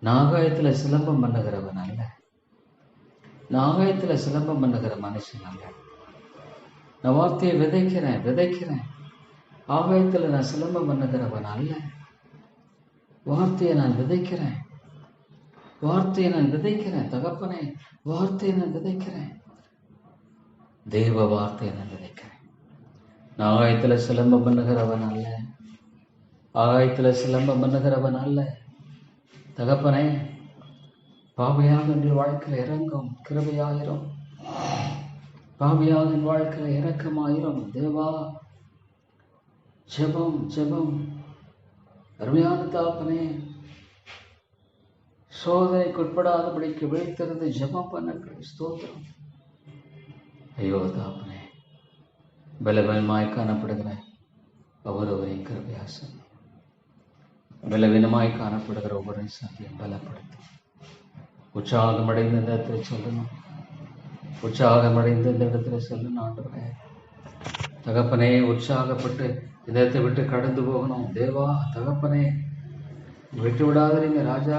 நாகாயத்தில் சிலம்பம் பண்ணுகிறவன் அல்ல. நாகாயத்தில் சிலம்பம் பண்ணுகிற மனுஷன் அல்ல. நான் வார்த்தையை விதைக்கிறேன். விதைக்கிறேன். ஆகாயத்தில் நான் சிலம்பம் பண்ணுகிறவன் அல்ல. வார்த்தையை நான் விதைக்கிறேன். வார்த்தையை நான் விதைக்கிறேன். தகப்பனே, வார்த்தையை நான் விதைக்கிறேன். தேவ வார்த்தையை நான் விதைக்கிறேன். நான் ஆகாயத்தில் சிலம்பம் பண்ணுகிறவன் அல்ல. ஆகாயத்தில் சிலம்பம் பண்ணுகிறவன் அல்ல. தகப்பனே, பாவியாக என் வாழ்க்கையில் இறங்கும். கிருபையாயிரும். பாவியாக என் வாழ்க்கையில் இறக்கமாயிரும். தேவா, ஜெபம் ஜெபம். அருமையான தகப்பனே, சோதனைக்கு உட்படாதபடிக்கு விழித்திருந்து ஜெபம் பண்ணுங்கள். ஸ்தோத்திரம். ஐயோ தகப்பனே, பலவீனமாய் காணப்படுகிற ஒவ்வொருவரையும் கிருபையாசம். பலவீனமாய் காணப்படுகிற ஒவ்வொரு சத்தியம் பலப்படுத்தும். உற்சாகமடைந்த இந்த இடத்துல சொல்லணும். உற்சாகமடைந்த இந்த இடத்துல சொல்லணும். ஆண்டவரே தகப்பனே, உற்சாகப்பட்டு இந்த இடத்தை விட்டு கடந்து போகணும். தேவா, தகப்பனே, விட்டு விடாதீங்க. ராஜா,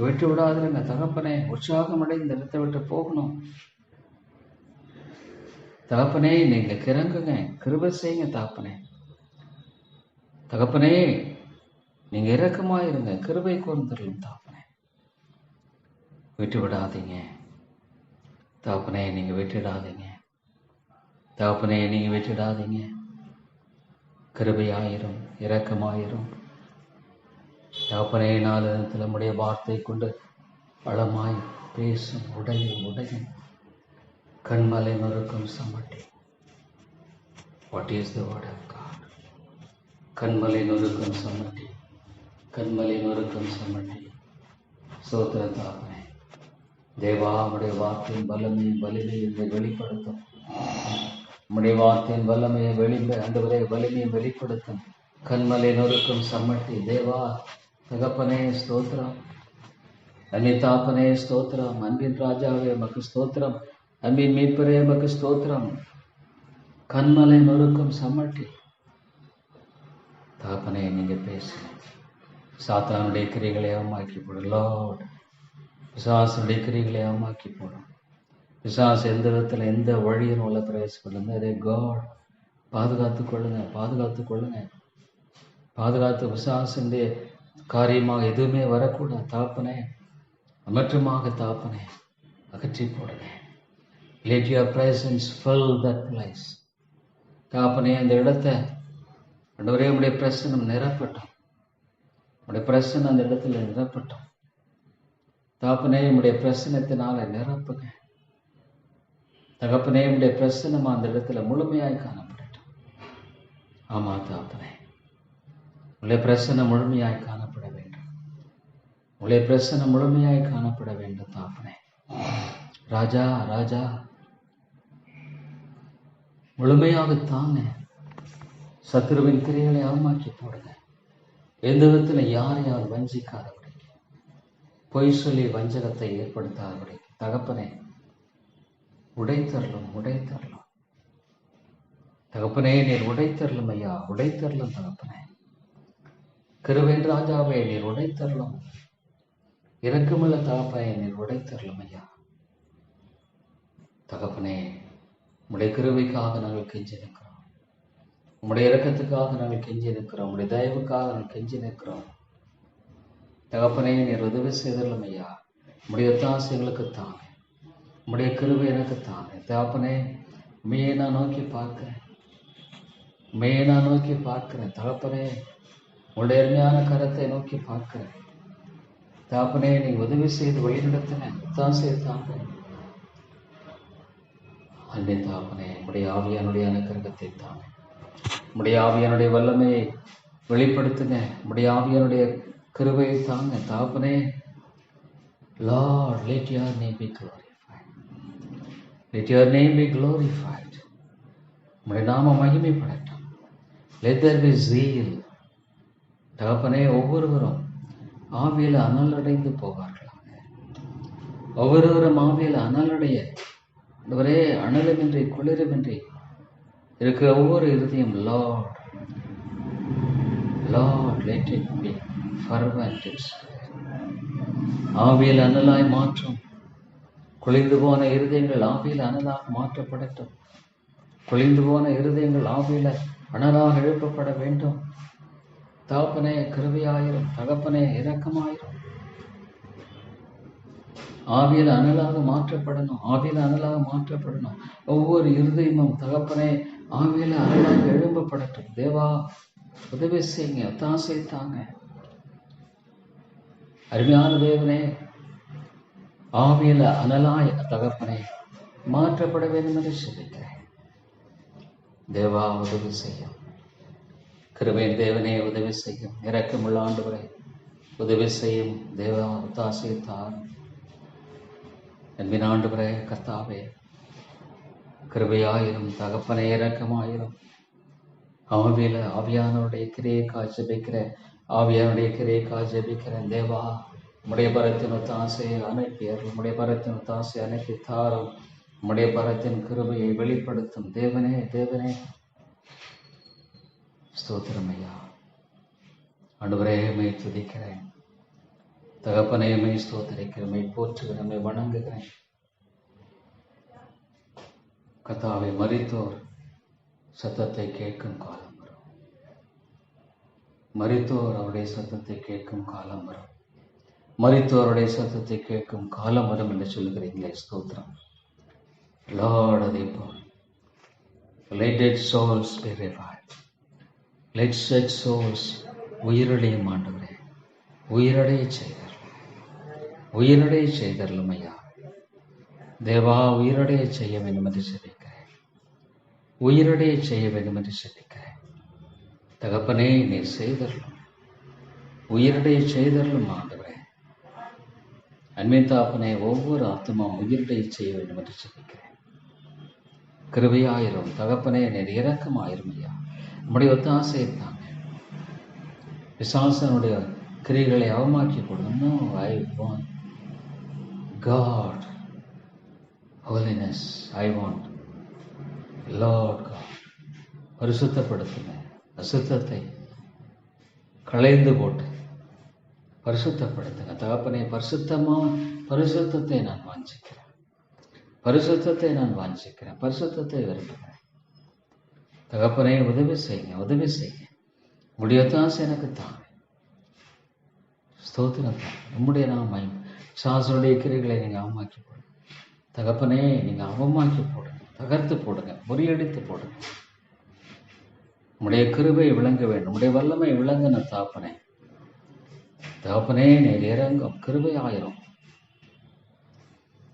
விட்டு விடாதீங்க. தகப்பனே, உற்சாகமடைந்த இந்த இடத்தை விட்டு போகணும். தகப்பனே, நீங்க கிறங்குங்க. கிருபை செய்யுங்க. தகப்பனே, தகப்பனே, நீங்க இரக்கமாயிருங்க. கிருபை கூர்ந்தருளும். தகப்பனே, விட்டு விடாதீங்க. தகப்பனே, நீங்க விட்டுடாதீங்க. தகப்பனே, நீங்க விட்டுடாதீங்க. கிருபையாயிரும். இரக்கமாயிரும். தகப்பனே, நாளில் நம்முடைய வார்த்தை கொண்டு பலமாய் பேசும். உடையும் உடையும். கண்மலை நொறுக்கும் சம்மட்டி. What is the word of God? கண்மலை நொறுக்கும் சம்மட்டி. கண்மலை நொறுக்கும் சம்மட்டி. சோத்திர தகப்பனே, தேவா, உடைய வார்த்தையின் வல்லமையும் வலிமையை வெளிப்படுத்தும். உடைய வார்த்தையின் வல்லமையை ஆண்டவரே வலிமையை வெளிப்படுத்தும். கண்மலை நொறுக்கும் சம்மட்டி. தேவா, தகப்பனே, ஸ்தோத்திரம். அன்பின் தாப்பனே, ஸ்தோத்திரம். அன்பின் ராஜாவே, மக்கு ஸ்தோத்திரம். அன்பின் மீட்பரே, மக்கு ஸ்தோத்திரம். கண்மலை நொறுக்கும் சம்மட்டி. தகப்பனே, நீங்க பேசுங்க. சாத்தானுடைய கிரிகளை அவமாக்கி போடும். லார்ட், பிசாசுடைய கிரிகளை அவமாக்கி போடும். பிசாசு எந்த விதத்தில் எந்த வழியின் உள்ள பிரவேசிக்கொள்ளுங்க. அதே காட் பாதுகாத்து கொள்ளுங்க. பாதுகாத்து கொள்ளுங்க. பாதுகாத்து பிசாசுடைய காரியமாக எதுவுமே வரக்கூடாது. தாப்பனே, அமற்றமாக தாப்பனே அகற்றி போடுங்க. Let your presence fill that place. தாப்பனே, அந்த இடத்தை ஆண்டவரே உம்முடைய பிரசன்னம் நிரப்பட்டும். உடைய பிரசன்னம் அந்த இடத்துல நிரப்பட்டும் தகப்பனே. உடைய பிரசனத்தினால நிரப்புங்க தகப்பனே. உடைய பிரசனம் அந்த இடத்துல முழுமையாய் காணப்படட்டும். ஆமா தகப்பனே, உடைய பிரசனம் முழுமையாய் காணப்பட வேண்டும். உடைய பிரசனம் முழுமையாய் காணப்பட வேண்டும் தகப்பனே. ராஜா ராஜா முழுமையாக தாங்க. சத்துருவின் கிரியைகளை அவமாக்கி போடுங்க. எந்த விதத்தில் யாரையால் வஞ்சிக்காதபடிக்கு, பொய் சொல்லி வஞ்சகத்தை ஏற்படுத்தாதபடிக்கு தகப்பனே உடைத்தரலும் உடைத்தரலும் தகப்பனே. நீர் உடைத்தரலும் ஐயா, உடைத்தரலும் தகப்பனே. கிருபையின் ராஜாவே நீர் உடைத்தரலும். இரக்கமுள்ள தகப்பனே நீர் உடைத்தரலும் ஐயா. தகப்பனே, உம்முடைய கிருபைக்காக நாங்கள் கெஞ்சி நிற்கிறோம். உம்முடைய இரக்கத்துக்காக நாங்கள் கெஞ்சி நிற்கிறோம். உம்முடைய தயவுக்காக நாங்கள் கெஞ்சி நிற்கிறோம். தகப்பனே, நீர் உதவி செய்தரலும் ஐயா. உம்முடைய ஒத்தாசைகளுக்கு தாங்க. உம்முடைய கிருபை எனக்கு தாங்க தகப்பனே. உம்மையே நான் நோக்கி பார்க்கிறேன். உம்மையே நான் நோக்கி பார்க்கிறேன் தகப்பனே. உங்களுடைய அருமையான கரத்தை நோக்கி பார்க்கிறேன் தகப்பனே. நீங்க உதவி செய்து வழிநடத்தின ஒத்தாசை தாங்க. அன்பே தகப்பனே, உடைய ஆவியானுடைய அனுக்கிரகத்தை தாங்க. உடைய ஆவியானுடைய வல்லமையை வெளிப்படுத்துங்க. உடைய ஆவியானுடைய கிருபையை தாங்க தகப்பனே. Lord, let your name be glorified. Let your name be glorified. உடைய நாம மகிமைப்படட்டும். Let there be zeal. தகப்பனே, ஒவ்வொருவரும் ஆவியில் அனலடைந்து போவார்களாக. ஒவ்வொருவரும் ஆவியில் அனலடைய ஒரே அனலமின்றி குளிரமின்றி இருக்கிற ஒவ்வொரு இருதயம் Lord, Lord, let it be fervent in spirit. ஆவியில் அனலாய் மாற்றும். குளிர்ந்து போன இருதயங்கள் ஆவியில் அனலாக மாற்றப்படட்டும். குளிர்ந்து போன இருதயங்கள் ஆவியில் அனலாக எழுப்பப்பட வேண்டும். தகப்பனே, கிருபையாயிரும். தகப்பனே, இரக்கமாயிரும். ஆவியில் அனலாக மாற்றப்படணும். ஆவியில் அனலாக மாற்றப்படணும். ஒவ்வொரு இருதயமும் தகப்பனே ஆவியில் அனலாக எழும்பப்படட்டும். தேவா, உதவி செய்யுங்க, ஒத்தாசை தாங்க. அருமையான தேவனே, ஆவியில் அனலாய் தகப்பனே மாற்றப்பட வேண்டும் என்று சொல்லிக்கிறேன். தேவா, உதவி செய்யும். கிருபையின் தேவனே, உதவி செய்யும். இரக்கமுள்ள ஆண்டவரே, உதவி செய்யும். தேவா, ஒத்தாசை தாரும். அன்பின் ஆண்டவரே, கர்த்தாவே, கிருபையாயிரும். தகப்பனே, இரக்கமாயிரும். ஆவியானுடைய கிரியைக்காய் ஜெபிக்கிற ஆவியானுடைய கிரியைக்காய் ஜெபிக்கிறேன். தேவா, உம்முடைய பரத்தின் ஒத்தாசையை அனுப்பியர். உம்முடைய பரத்தின் ஒத்தாசை அனுப்பி தாரும். உம்முடைய பரத்தின் கிருபையை வெளிப்படுத்தும். தேவனே, தேவனே, ஸ்தோத்திரம் ஐயா. ஆண்டவரே, மை துதிக்கிறேன். தகப்பனே, மை ஸ்தோத்திரிக்கிறேன். மை போற்றுகிறேன். மை வணங்குகிறேன். கர்த்தாவே, மரித்தோர் சத்தத்தை கேட்கும் காலம் வரும். மரித்தோர் அவருடைய சத்தத்தை கேட்கும் காலம் வரும். மரித்தோருடைய சத்தத்தை கேட்கும் காலம் வரும் என்று சொல்லுகிறீங்களே, ஸ்தோத்திரம். Lord, அதே போல் let dead souls be revived. Let such souls உயிரடையும் ஆண்டவரே, உயிரடைய செய்தரலும். உயிரடைய செய்தரலும் ஐயா. தேவா, உயிரடைய செய்ய வேண்டும் என்று சொல்லிக்கிறேன். உயிரடைய செய்ய வேண்டும் என்று சொல்லிக்கிறேன். தகப்பனே, நீர் செய்தரலும். உயிரடைய செய்தரலும் ஆண்டவரே. அன்பின் தகப்பனே, ஒவ்வொரு ஆத்மாவும் உயிரடைய செய்ய வேண்டும் என்று சொல்லிக்கிறேன். கிருபையாயிரும். தகப்பனே, நீர் இரக்கமாயிரும் ஐயா. நம்முடைய ஒத்தாசையை தாங்க. பிசாசனுடைய கிரியைகளை அவமாக்கி கொடுங்க. No, I want God holiness. I want Lord God. பரிசுத்தப்படுத்துங்க. அசுத்தத்தை களைந்து போட்டு பரிசுத்தப்படுத்துங்க. தகப்பனே, பரிசுத்தத்தை நான் வாஞ்சிக்கிறேன். பரிசுத்தத்தை நான் வாஞ்சிக்கிறேன். பரிசுத்தத்தை விரும்புகிறேன். தகப்பனே, உதவி செய்யுங்க. உதவி செய்யுங்க. உங்களுடைய ஒத்தாசை எனக்கு தாங்க. ஸ்தோத்திரம் தாங்க. உம்முடைய நாம சாசனுடைய கிரியைகளை நீங்கள் அவமாக்கி போடுங்க. தகப்பனே, நீங்கள் அவமாக்கி போடுங்க. தகர்த்து போடுங்க. முறியடித்து போடுங்க. உம்முடைய கிருபை விளங்க வேண்டும். உம்முடைய வல்லமை விளங்கின தாப்பனே. தகப்பனே நீர் இறங்கும் கிருபையாயிரும்.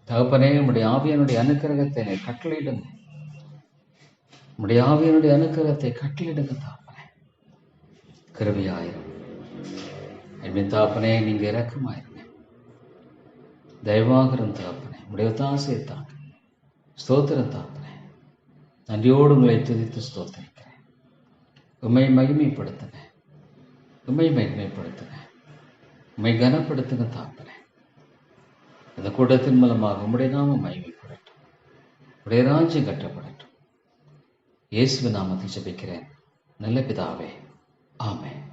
தகப்பனே உம்முடைய ஆவியனுடைய அனுக்கிரகத்தை நீர் கட்டளையிடுங்க. உம்முடைய ஆவியனுடைய அனுக்கிரகத்தை கட்டளையிடுங்க தகப்பனே. கிருபையாயிரும். என் தகப்பனே நீங்க இறக்கமாயிருங்க. தயவாகிரும் தகப்பனே. உடைய தாசையை தாங்க. ஸ்தோத்திரம் தகப்பனே. நன்றியோடு உங்களை துதித்து ஸ்தோத்திரிக்கிறேன். உம்மை மகிமைப்படுத்துங்க. உம்மை மகிமைப்படுத்துங்க. உம்மை கனப்படுத்துங்க தகப்பனே. இந்த கூட்டத்தின் மூலமாக உம்முடைய நாமம் மகிமைப்படட்டும். உடைய ராஜ்யம் கட்டப்படட்டும். இயேசுவின் நாமத்தில் ஜெபிக்கிறேன் நல்ல பிதாவே. ஆமென்.